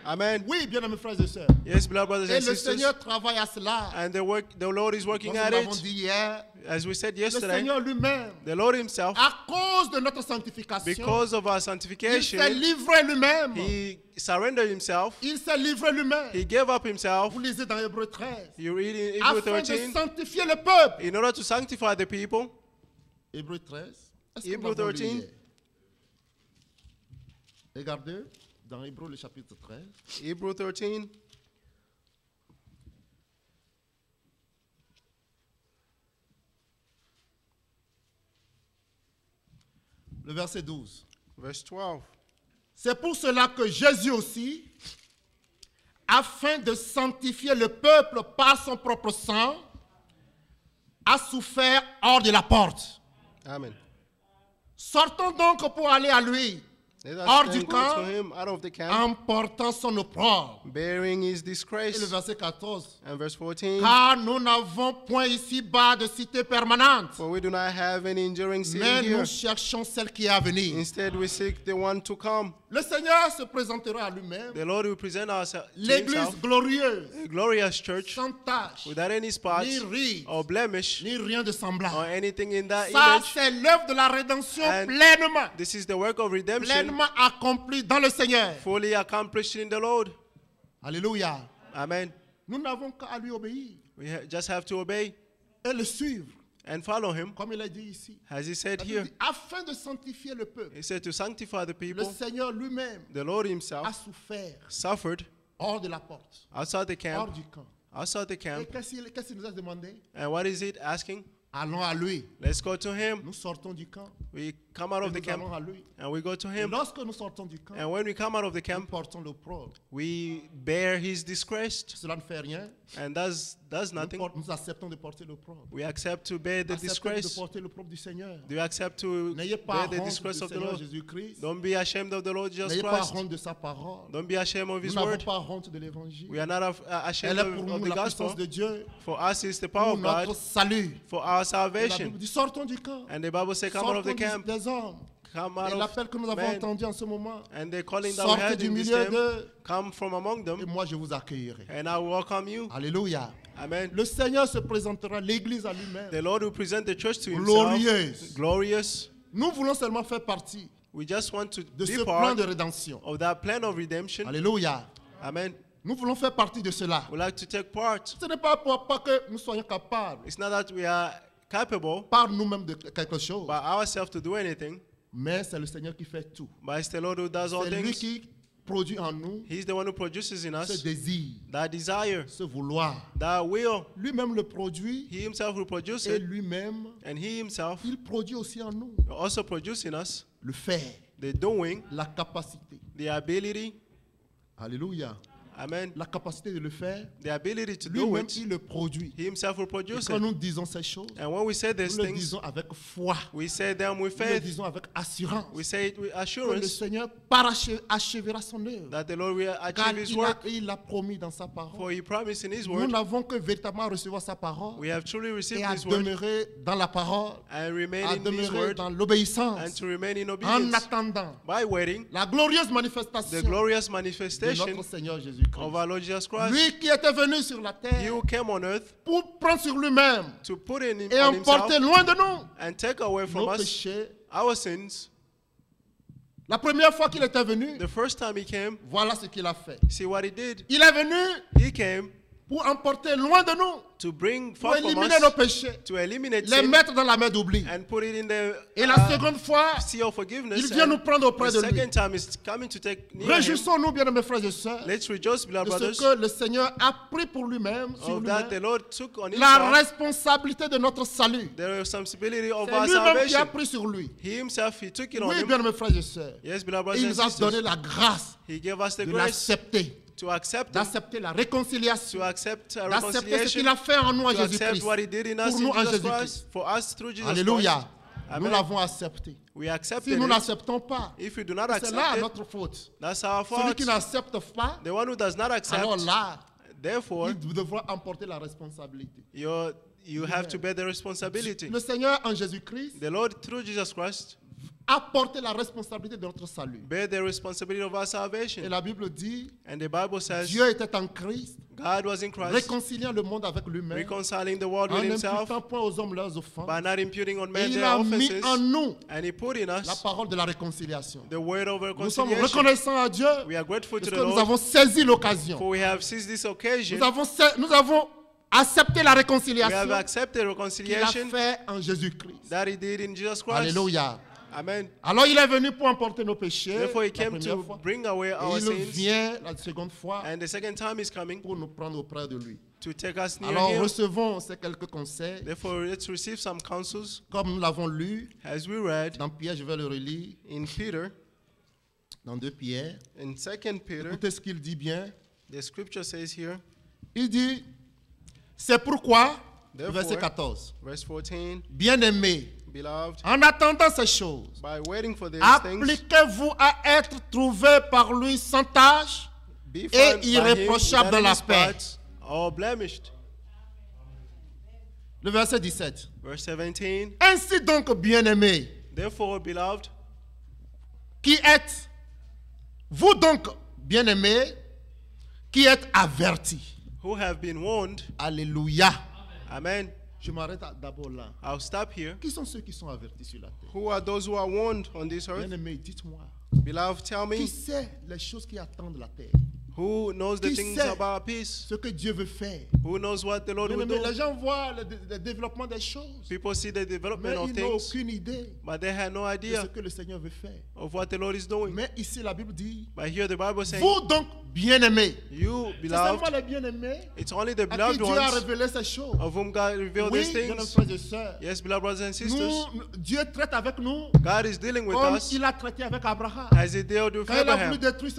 Amen. Oui, bien-aimés frères et sœurs. Yes, beloved brothers Et and le sisters. Seigneur travaille à cela. And the Lord is working Comme at nous l'avons it. dit hier, As we said le yesterday, Seigneur lui-même, the Lord himself, à cause de notre sanctification, because of our il sanctification, s'est livré lui-même. he surrendered himself. Il s'est livré lui-même. He gave up himself. Vous lisez dans Hébreux 13. You read in Hebrews Afin de 13, sanctifier le peuple. in order to sanctify the people. Hébreux 13. Est-ce que Hébreux nous l'avons lu 13. hier? Regardez dans Hébreux le chapitre 13. Hebrews 13, Le verset 12. verse 12. C'est pour cela que Jésus aussi, afin de sanctifier le peuple par son propre sang, a souffert hors de la porte. Amen. Sortons donc pour aller à lui, Let hors us du then go camp, to him out of the camp, en portant son opprobre. bearing his Et le disgrace. verset 14. And verse 14. Car nous n'avons point ici-bas de cité permanente, For we do not have any enduring city mais here. nous cherchons celle qui est à venir. Instead, we seek the one to come. Le Seigneur se présentera à lui-même, The Lord will present ourselves to l'église himself, glorieuse, a glorious church, sans tache, without any spots ni ride, or blemish ni rien de or semblable. anything in that Ça, image. c'est l'œuvre de la rédemption And pleinement, This is the work of redemption, pleinement accomplie dans le Seigneur. fully accomplished in the Lord. Alléluia. Amen. Nous n'avons qu'à lui obéir We just have to obey et le suivre, and follow him, comme il a dit ici. as he said Il here. dit, afin de sanctifier le peuple. He said to sanctify the Le people. Seigneur lui-même The Lord a himself souffert suffered hors de la porte, outside the hors camp, du camp. outside the Et camp. qu'est-ce qu'il nous a demandé? And what is it asking? Allons à lui. Let's go to him. Nous sortons du camp We come out et of the nous camp allons à lui. and we go to Et him. lorsque nous sortons du camp, And when we come out of the nous camp, portons l'opprobre. we bear his disgrace, Cela ne fait rien. and does nothing. Nous acceptons de porter l'opprobre. We accept to bear the Acceptons de disgrace. porter l'opprobre du Seigneur. Do you accept to N'ayez pas bear the honte du disgrace of the Seigneur Lord? Jésus-Christ. Don't be ashamed of the Lord Jesus N'ayez pas Christ. honte de sa parole. Don't be ashamed of Nous His n'avons word. pas honte de l'évangile. We are not ashamed Elle est pour of nous the la gospel. puissance de Dieu, For us, it's the power pour of notre God, salut. for our Et la salvation. Bible dit, sortons du camp. And the Bible says, come out of the Sortons camp, des hommes. come Et out l'appel que nous of avons men. entendu en ce moment, And the calling that we sortez had du in this milieu time, d'eux come from among et them, moi je vous accueillerai. and I will welcome you. Alléluia. Amen. Le Seigneur se présentera, l'Église à lui-même, The Lord will present the church to Himself, glorieuse. glorious. Nous voulons seulement faire partie We just want to de ce be plan part de rédemption. of that plan of redemption. Alléluia. Amen. Nous voulons faire partie de cela. We like to take part. Ce n'est pas pour pas que nous soyons capables It's not that we are capable par nous-mêmes de quelque chose, by ourselves to do anything, mais c'est le Seigneur qui fait tout. but it's the Lord who does all C'est lui things. qui produit en nous He's the one who produces in ce us désir, that desire, ce vouloir. that will. Lui-même le produit He Himself will produce et it, lui-même, and He Himself il produit aussi en nous will also produce in us le faire, the doing, la capacité. the ability. Alléluia. Amen. La capacité de le faire, The ability to do lui-même, it. il le produit. He Himself will Et produce quand it. nous disons ces choses, And when we say these nous le things, disons avec foi. we say them with Nous le faith. disons avec assurance. We say it with Que le assurance Seigneur achèvera son œuvre. that the Lord will Car achieve His work. il l'a promis dans sa parole. For He promised in His Nous word, n'avons que véritablement recevoir sa parole we have truly received et à His word demeurer dans la parole, and remain à in His demeurer word dans and l'obéissance, to remain in en obedience attendant by waiting la glorieuse the manifestation glorious de manifestation notre Seigneur Jésus-Christ. of our Lord Jesus Christ. Lui qui était venu sur la He terre who came on earth pour prendre sur lui-même to put in et on emporter Himself loin de nous and take away from nos us péchés. our sins. La première fois qu'il était venu, The first time He came, voilà ce qu'il a fait. see what He did. Il est venu He came pour emporter loin de nous, to bring pour far from éliminer nos us, péchés, to eliminate les sin mettre dans la main d'oubli. and put it in the Et la seconde fois, sea of forgiveness. il vient And nous prendre auprès the de lui. second time is coming to take near Him. Réjouissons-nous, bien mes frères et sœurs, Let's rejoice, beloved de ce brothers, que le Seigneur a pris pour lui-même, sur of that the lui-même, Lord took on la Himself responsabilité de notre salut. the responsibility of C'est our lui-même qui a salvation. pris sur lui. He Himself, He took it on Oui, Him. bien mes frères et sœurs. Yes, beloved Et brothers il and nous a donné sisters. la grâce He gave us the de grace l'accepter to accept d'accepter la réconciliation, to accept a d'accepter ce qu'il a fait en nous en to accept Jésus-Christ, what he did in us pour in nous en Jesus Jésus-Christ. Christ, for us through Jesus Alléluia. Christ. Nous Amen. l'avons accepté. We accept Si nous it. n'acceptons pas, If we do not c'est accept là it, notre faute. that's our Celui fault. qui n'accepte pas, The one who does not accept, alors là, therefore, il devra emporter la responsabilité. you have to bear the responsibility. Le Seigneur en Jésus-Christ The Lord, through Jesus Christ, a porté la responsabilité de notre salut. bear the responsibility of our Et salvation. la Bible dit, And the Bible says Dieu était en Christ, God was in Christ, réconciliant le monde avec lui-même, reconciling the world en with himself, n'imputant point aux hommes leurs offenses. by not imputing on Et men il their a mis offenses. en nous And he put in la us parole de la réconciliation. the word of Nous sommes reconciliation. reconnaissants à Dieu We are grateful parce to que the nous Lord, avons saisi l'occasion. for we have seized this occasion. Nous avons accepté la We have réconciliation accepted qu'il a reconciliation fait en Jésus-Christ. that he did in Jesus Christ. Alléluia. Amen. Alors il est venu pour emporter nos péchés Therefore, he la came première to fois. bring away Et our il sins. vient la seconde fois And the second time he's coming pour nous prendre auprès de lui. to take us near Alors him. recevons ces quelques conseils. Therefore, let's receive some counsels. Comme nous l'avons lu As we read dans Pierre, je vais le relire, in Peter, dans 2 Pierre. in 2 Peter, Écoutez ce qu'il dit bien. the scripture says here, Il dit, c'est pourquoi, Therefore, verset 14, verse 14, bien-aimés, beloved, en attendant ces choses, by waiting for these things, appliquez-vous à être trouvés par lui sans tâche be et found by him irréprochable dans without la any paix. spot or blemished. Le verset 17. Verse 17, Ainsi donc, bien-aimés, therefore, beloved, qui êtes, vous donc, bien-aimés, qui êtes avertis. who have been warned, Alléluia. amen. Je m'arrête d'abord là. I'll stop here. Qui sont ceux qui sont avertis sur la terre? Who are those who are warned on this earth? Bien-aimés, dites-moi. Beloved, tell Qui me, sait les choses qui attendent la terre? who knows the Qui things sait about peace? ce que Dieu veut faire? Who knows what the Lord will Bien-aimés, do? les gens voient le développement des choses, People see the mais development of ils n'ont things, aucune idée but they had no de ce idea que le Seigneur veut faire. of what the Lord is doing. Mais ici, la Bible dit, But here the Bible says, vous donc, bien-aimés, you, c'est seulement beloved, les bien-aimés it's only the à qui beloved Dieu a ones révélé ces choses. of whom God revealed Oui, these bien-aimés things. frères et sœurs, Yes, beloved brothers and sisters, Dieu traite avec nous God is dealing with comme us il a traité avec Abraham. as he dealt with Quand il a voulu Abraham. détruire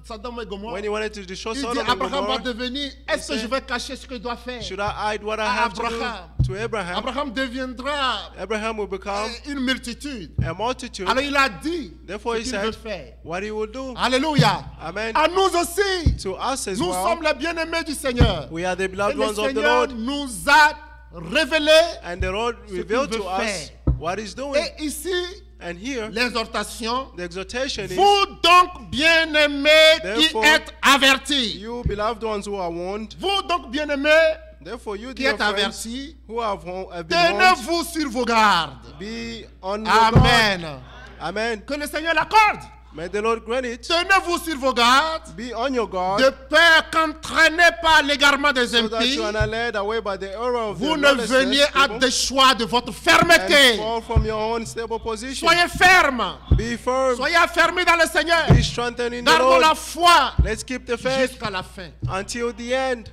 Sodome et Gomorrhe, When he wanted to destroy il dit Sodom and Abraham va Gomorrah, devenir, est-ce que said, je vais cacher ce que je dois faire? should I hide what I À have to Abraham. do to Abraham? Abraham deviendra Abraham will become une multitude. a multitude. Alors il a dit Therefore ce he qu'il veut said faire. what he will do. Alléluia. Amen. À nous aussi, To us as nous well, sommes les bien-aimés du Seigneur. we are the Et beloved le ones of the Seigneur Lord. nous a révélé. And the Lord qu'il revealed veut to us faire. what he's doing. Et ici, And here, l'exhortation, the exhortation is, vous donc bien-aimés qui Therefore, êtes avertis. you beloved ones who are warned, Vous donc bien-aimés therefore you qui dear êtes friends avertis, who have been warned, tenez-vous sur vos gardes. be on your guard. Amen. Amen. Que le Seigneur l'accorde. May the Lord grant it. Tenez-vous sur vos gardes, Be on your guard, de peur qu'entraîné par l'égarement des so that impies, you are not led away by the error of vous the ne lawlessness veniez à people, des choix de votre and fermeté. fall from your own stable position. Soyez fermes. Be firm. Soyez affermis dans le Seigneur. Be strengthened in the Gardons la Lord. foi Let's keep the faith jusqu'à la fin. until the end.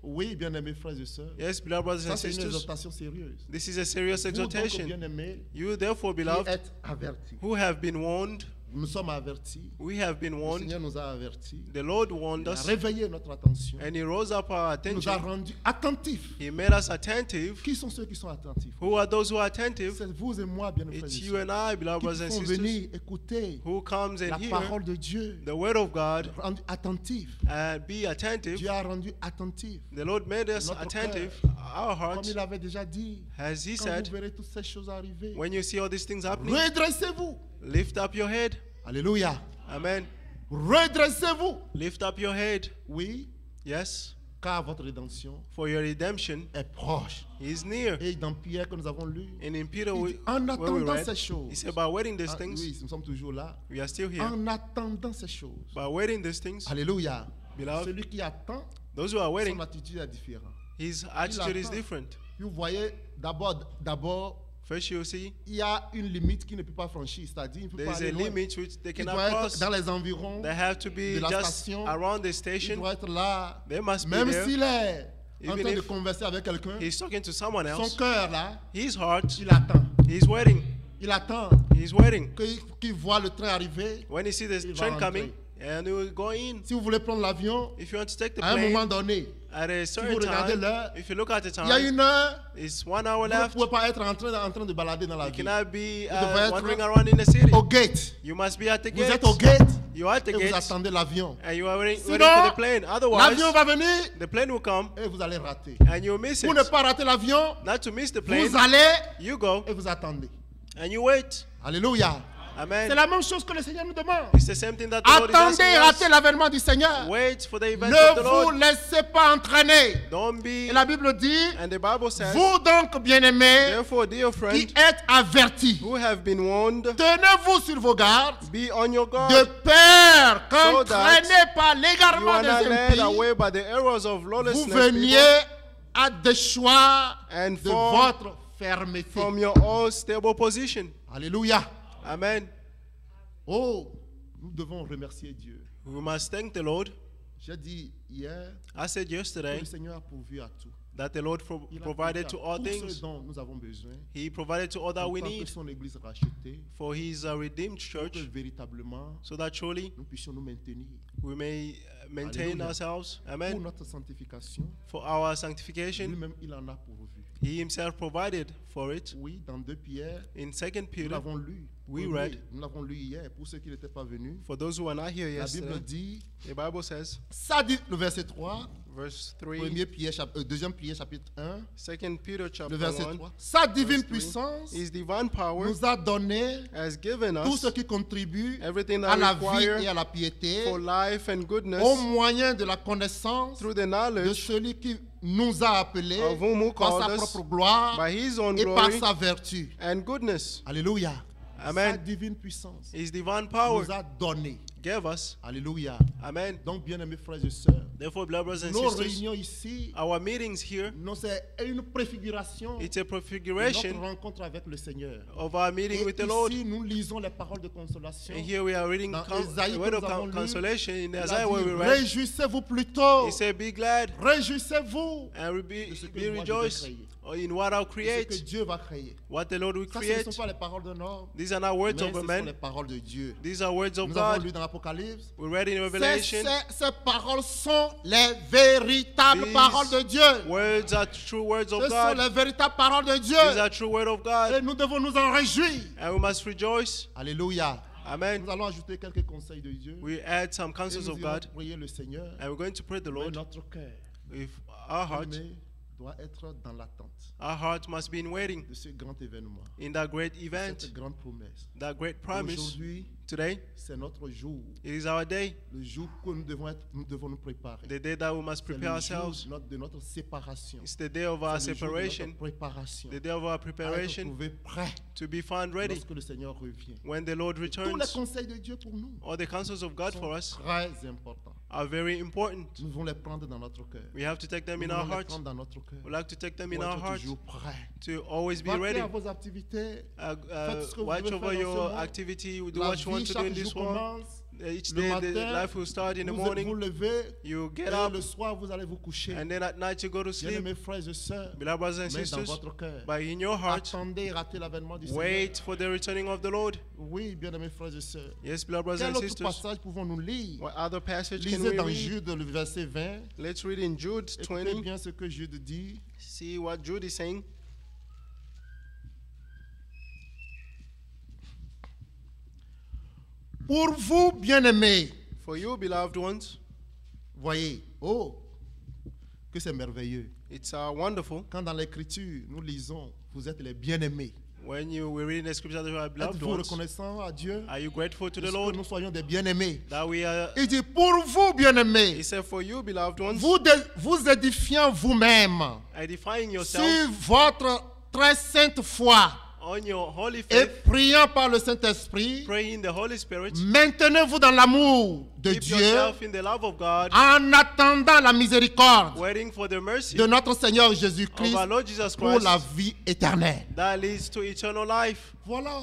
Oui, bien-aimés frères et sœurs. Yes, beloved brothers Ça, and c'est une sisters. exhortation sérieuse. This is a serious Vous donc, exhortation. bien-aimés, You therefore, qui beloved, êtes avertis. who have been warned, Nous sommes avertis. we have been Le warned. Seigneur nous a avertis. The Lord warned Il a us, réveillé notre attention. and He rose up our Il nous a attention. rendus attentifs. He made us attentive. Qui sont ceux qui sont attentifs? Who are those who are attentive? C'est vous et moi, bien-aimés frères It's et you and sœurs, I, beloved qui brothers and font sisters, venir écouter who comes la and hear parole de Dieu. the word of God Rendus attentifs. and be attentive. Dieu a rendu attentifs. The Lord made us Notre attentive, cœur. our Comme hearts, il avait déjà dit, as He quand said, vous verrez toutes ces choses arriver, when you see all these things happening, redressez-vous. lift up your head. Alléluia. Amen. Redressez-vous. Lift up your head. Oui, Yes, car votre rédemption for your redemption est proche. is near. Et dans Pierre que nous avons lu, And in Peter, il dit, en where we attendant read, ces choses, he said, by waiting these Ah, things, oui, nous sommes toujours là. we are still here. En attendant ces choses. By waiting these things, Alléluia. Beloved, Celui qui attend, those who are waiting, son attitude est différente. his attitude is attend. different. Vous voyez, d'abord, First, you see, il y a une limite qu'il ne peut pas franchir. C'est-à-dire, il ne peut there pas is aller a loin. limit which they Il cannot doit être cross. dans les environs. They have to be de la just station. around the Il station. doit être là. They must be Même there. s'il est en Even train de if converser avec quelqu'un, He's talking to someone son else. cœur là, His heart, il attend. he's waiting. Il attend He's waiting. qu'il voit le train arriver. When he sees the Il va train rentrer. coming, And you will go in. Si vous voulez prendre l'avion, If you want to take the à un plane, moment donné, at a si vous certain regardez time, l'heure, if you look at the il y a time, une heure, it's 1 hour vous ne left. pouvez pas être en train de balader dans la You ville. cannot be Vous devez wandering être around in the city. au gate. You must be at the Vous gate. êtes au gate You are at the et vous gate. attendez l'avion. And you are waiting for Sinon, the plane. Otherwise, l'avion va venir the plane will come et vous allez rater. and you'll miss Pour ne it. pas rater l'avion, Not to miss the plane, vous allez you go et vous attendez. and you wait. Alléluia. C'est Amen. la même chose que le Seigneur nous demande. It's the same thing that the Lord is Attendez et asking ratez us. l'avènement du Seigneur. Wait for the event of Ne the vous Lord. laissez pas entraîner. Don't be. Et la Bible dit, And the Bible says, vous donc, bien-aimés, therefore, dear qui friend, êtes avertis, who have been warned, tenez-vous sur vos gardes, be on your guard. de peur So that qu'entraînés par You l'égarement are not des led impies, away by the errors of vous lawlessness, veniez people, à déchoir and de fall votre fermeté. from your own stable position. Alléluia. Amen. Oh, nous devons remercier Dieu. We must thank the Lord. J'ai dit hier I said que yesterday le Seigneur a pourvu à tout. that the Lord Il a provided pourvu to à all tout things. ce dont nous avons besoin. He provided to all that we Pour que need son Église rachetée, for His redeemed pour church, que véritablement so that surely nous puissions nous maintenir we may maintain Alléluia. ourselves. pour Amen. notre sanctification. For our sanctification, Lui-même, il en a pourvu. He Himself provided for it. Oui, dans 2 Pierre, In 2 nous Peter, l'avons lu. we Premier, read. Nous l'avons lu hier pour ceux qui n'étaient pas venus. For those who are not here La Bible yesterday, dit, the Bible says, ça dit, le verset 3, verse 3, 2 Pierre chapitre 1, 2 Peter le chapter verset 1, 3. Sa divine verse 3, puissance His divine power nous a donné has given tout us ce qui contribue everything à that la vie require et à la piété for life and goodness au moyen de la connaissance through the de knowledge celui qui nous a appelés of whom who par called sa us propre gloire by His own et par glory sa vertu. and goodness. Alléluia. Amen. Sa divine puissance His divine power nous a donné. gave us. Alléluia. Amen. Donc, bien-aimés frères et sœurs, Therefore, beloved brothers and nos sisters, réunions ici, our meetings here, non, c'est une préfiguration it's a de notre prefiguration rencontre avec le Seigneur. of our meeting Et with the Lord. ici, nous lisons les paroles de consolation. And here we are reading Dans Ésaïe the que word of nous avons lu, consolation in Il a Isaiah where dit, we read. réjouissez-vous plutôt, He said, be glad réjouissez-vous and be de ce que be moi je vais rejoice créer. in what I'll de ce que create, Dieu va créer. what the Lord will Ça, ce ne create. sont pas les paroles d'un homme, These are not words mais of ce a sont man. les paroles de Dieu. These are words of Nous avons God. lu dans l'Apocalypse. We read in Revelation. Ces paroles sont les véritables These paroles de Dieu. Words are true words Ce of sont God. les véritables paroles de Dieu. These are true words of Et God. nous devons nous en réjouir. And we must rejoice. Alléluia. Amen. Nous allons ajouter quelques conseils de Dieu. We add some Et counsels nous of irons God. prier le Seigneur. And we're going to pray the Mais Lord notre cœur with our heart. doit être dans l'attente Our heart must be in waiting de ce grand événement, in that great de event, cette grande promesse. that great promise. Aujourd'hui, Today, c'est notre jour, it is our day, le jour que nous devons nous préparer. the day that we must C'est prepare le jour ourselves. de notre séparation. It's the day of our C'est le jour de notre separation, préparation. the day of our À être preparation trouvé prêt to be found ready lorsque le Seigneur revient. when the Lord Tous les returns. conseils de Dieu pour nous All the counsels of God sont for us très importants. are very important. Nous devons les prendre dans notre cœur. We have to take them Nous in our devons les hearts. prendre dans notre cœur. We like to take them in Pour our être hearts toujours prêt. to always be Vaquez ready. à vos activités. Faites ce que vous Watch devez over faire dans ce your monde. activity. Do La what you want vie to do in chaque this jour world. commence. Each Le day, the matin, life will start in the vous morning. levez You et get up, le soir vous allez vous coucher. and then at night you go to sleep. Bien-aimés frères et sœurs, Beloved brothers and mais dans sisters, votre cœur, but in your heart, attendez et ratez l'avènement du wait Seigneur. for the returning of the Lord. Oui, bien-aimés frères et sœurs. Yes, beloved brothers Quel and autre sisters. passage pouvons-nous lire? What other passage can Lisez we dans read? Jude, le verset 20. Let's read in Jude Écoutez 20. bien ce que Jude dit. See what Jude is saying. Pour vous, bien-aimés, For you, beloved ones, voyez, oh, que c'est merveilleux. it's wonderful Quand dans l'Écriture, nous lisons, vous êtes les bien-aimés. when we read in the scripture that you are beloved Êtes-vous ones. reconnaissant à Dieu Are you grateful to de the ce que Lord nous soyons des bien-aimés? that we are? Il dit, pour vous, bien-aimés, He said, for you, beloved ones, vous édifiant vous-même edifying yourself sur votre très sainte foi on your holy et faith, priant par le Saint-Esprit, praying the Holy Spirit. maintenez-vous dans l'amour de Keep Dieu yourself in the love of God, en attendant la miséricorde waiting for the mercy de notre Seigneur of Jésus-Christ our Lord Jesus pour la Christ vie éternelle. that leads to eternal life. Voilà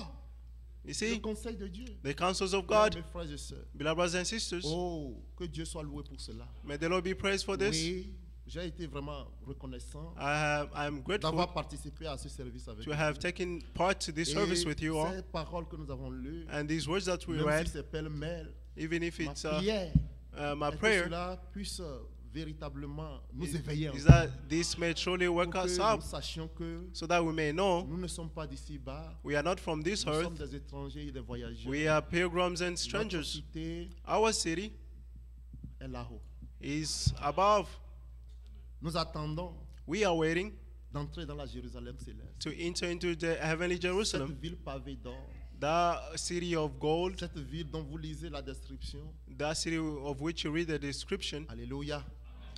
You le see, conseil de Dieu. the counsels of God. Mes frères et sœurs, Beloved brothers and sisters, oh, que Dieu soit loué pour cela. may the Lord be praised for this. Oui, j'ai été vraiment reconnaissant I'm grateful d'avoir participé à ce service avec to vous. have taken part to this service with you all. Ces paroles que nous avons lues, And these words that we même read, si c'est pêle-mêle, even if it's my que prayer, cela puisse véritablement nous éveiller is that this may truly wake pour us que up, nous sachions que so that we may know nous ne sommes pas d'ici bas, we are not from this nous sommes earth, des étrangers et des voyageurs. we are pilgrims and Notre strangers. cité Our city est là-haut. is above. Nous attendons We are waiting d'entrer dans la Jérusalem céleste. to enter into the heavenly Cette Jerusalem, ville pavée d'or, that city of gold, cette ville dont vous lisez la description. that city of which you read the description. Alléluia.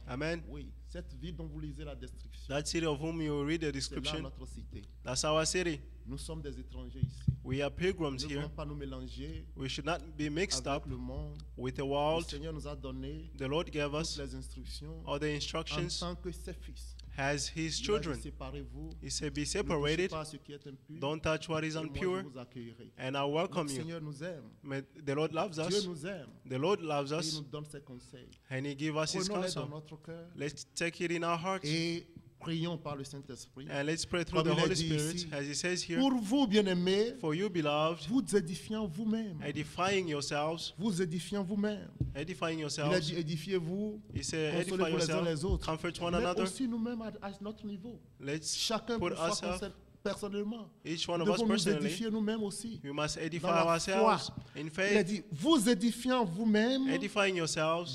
Amen. Oui, cette ville dont vous lisez la description. That city of whom you read the C'est là description, notre cité. that's our city. Nous sommes des étrangers ici. We are pilgrims Nous ne here. devons pas nous mélanger We should not be mixed avec up le monde. with the Le world. Seigneur nous a donné The Lord gave toutes us les instructions all the en instructions tant que ses fils. as His Il a dit, children. séparez-vous, He said, be ne touchez separated, pas à ce qui est impur, don't touch what is et moi, impure, je vous accueillerai. and I welcome Notre you. Seigneur nous aime. The Lord loves Dieu us. nous aime. The Lord loves Et il us, nous donne ses conseils. and He gives us His Prenons-les dans counsel. notre cœur Let's take it in our hearts, et prions par le Saint-Esprit. and let's pray through Comme the il est Holy dit Spirit, ici, as He says here, Pour vous, bien-aimés, for you, beloved, vous édifiant vous-même. edifying yourselves, Vous édifiant vous-même. edifying Il a yourselves. dit édifiez-vous, He said, edify consolez-vous les uns les yourselves, autres. comfort one Mais another. aussi nous-mêmes à notre niveau. Let's Chacun put pour soi ourselves, personnellement. each one Nous of us devons nous personally, édifier nous-mêmes aussi. we must edify Dans la ourselves foi. in Il a faith, dit, vous édifiant vous-même edifying yourselves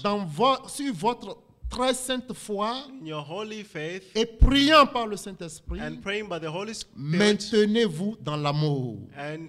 sur votre très sainte foi in your holy faith, et priant par le Saint-Esprit, and praying by the Holy Spirit, maintenez-vous dans l'amour. and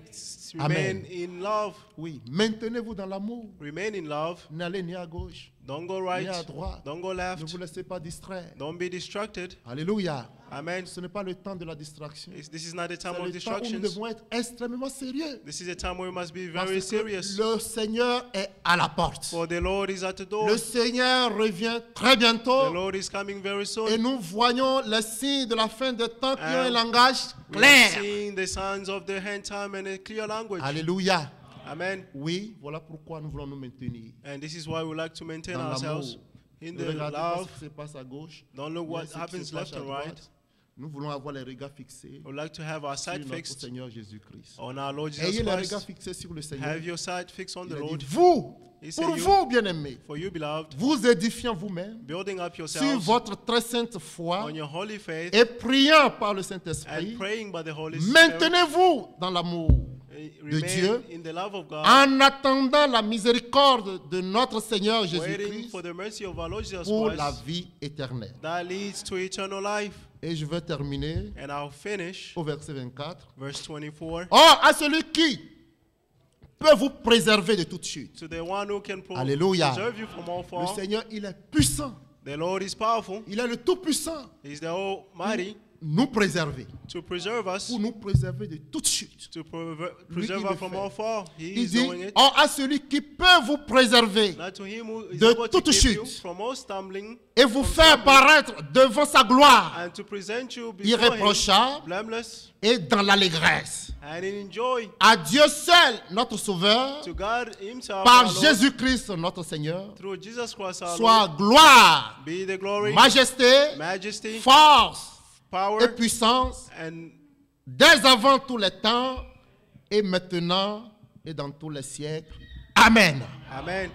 Amen. remain in love. Oui, maintenez-vous dans l'amour. Remain in love. N'allez ni à gauche, Don't go ni right. à droite. Don't go Ne left. vous laissez pas distraire. Don't be distracted. Alléluia. Amen. Ce n'est pas le temps de la distraction. This is not the time C'est of le temps où nous distractions. devons être extrêmement sérieux. This is a time where we must be Parce very que serious. le Seigneur est à la porte. For the Lord is at the door. Le Seigneur revient très The bientôt. Lord is coming very Et soon. nous voyons les signes de la fin des temps qui ont un And langage We are clair. seeing the signs of the end time in a clear language. Alléluia. Amen. Oui, voilà pourquoi nous voulons nous maintenir And this is why we like to maintain dans ourselves l'amour. in Ne the regardez pas love. ce qui se passe à gauche. Don't look ni what ce qui happens se left passe à and droite. right. Nous voulons avoir les regards fixés We like to have our sur sight notre fixed Seigneur Jésus-Christ. on our Lord Ayez Jesus les regards Christ. fixés sur le Seigneur. Have your sight fixed on Il the a Lord. dit, vous, He said pour you- vous, bien-aimés, For you, beloved, vous édifiant vous-même building up sur yourselves votre très sainte foi on your holy faith et priant par le Saint-Esprit, and praying by the Holy Spirit. maintenez-vous dans l'amour Remain Dieu in the love of God, en attendant la miséricorde de notre Seigneur waiting Jésus-Christ for the mercy of our Lord Jesus pour la Christ vie éternelle. that leads to eternal life. Et je vais terminer And I'll finish au verset 24. verse 24. Or, à celui qui peut vous préserver de toute chute. To the one who can Alléluia. preserve you from all Le fall. Seigneur, il est puissant. The Lord is powerful. Il est le Tout-Puissant. He's the Almighty Nous préserver. to preserve us, Pour nous préserver de toute chute. to Lui, preserve il us le from fait. all fall. He Il is dit, doing it. or à celui qui peut vous préserver Not to him who is de able to toute keep you chute. from all stumbling et vous faire paraître devant sa gloire and to present you before him irréprochable blameless et dans l'allégresse. and in joy. À Dieu seul, notre Sauveur, To God himself, par our Lord, Jésus-Christ, notre Seigneur, through Jesus Christ our Lord, soit gloire, be the glory, majesté, majesty, force power, et puissance and dès avant tous les temps et maintenant et dans tous les siècles. Amen. amen.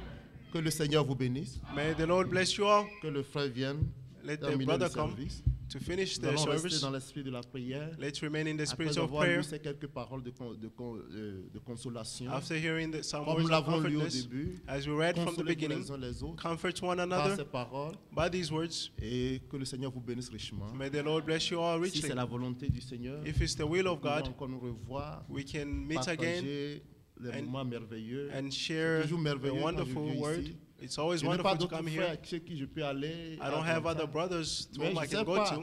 Que le Seigneur vous bénisse. May the Lord bless you all. Que le frère vienne Let the terminer le brother come service. to finish Nous the allons rester service. dans l'esprit de la prière. Let's remain in the Après spirit of avoir prayer. lu ces quelques paroles de consolation, After hearing some comme words nous of l'avons lu au comfortness, début, as we read from the consolez-vous beginning, les uns les autres comfort one par another ces paroles by these words. et que le Seigneur vous bénisse richement. May the Lord bless you all Si richly. c'est la volonté du Seigneur, If it's the will nous of pouvons God, encore nous revoir, we can meet again partager les and- moments merveilleux. and share toujours a merveilleux quand je wonderful viens word. ici. It's always Je n'ai pas wonderful to d'autres come frères here. chez qui je peux aller. I don't have à other Atlanta. brothers to Mais whom je I sais can go pas, to.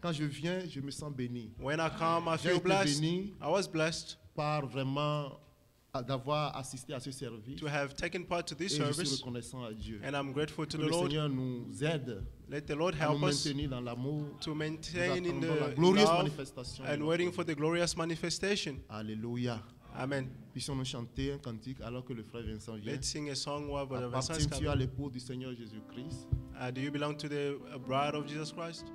quand je viens, je me sens béni When I come, I J'ai feel été blessed. béni. I was blessed par vraiment d'avoir assisté à ce service. to have taken part to this Et je suis service, reconnaissant à Dieu. and I'm grateful to Que the le Lord. Seigneur nous aide Let the Lord à nous help us maintenir dans l'amour. to Nous maintain in attendons la the glorieuse love manifestation. de and notre waiting Dieu. for the glorious manifestation. Alléluia. Amen. Puissions-nous chanter un cantique alors que le frère Vincent vient. Let's sing a song while Brother Vincent is Appartiens-tu à coming. l'époux du Seigneur Jésus-Christ? Do you belong to the bride of Jesus Christ?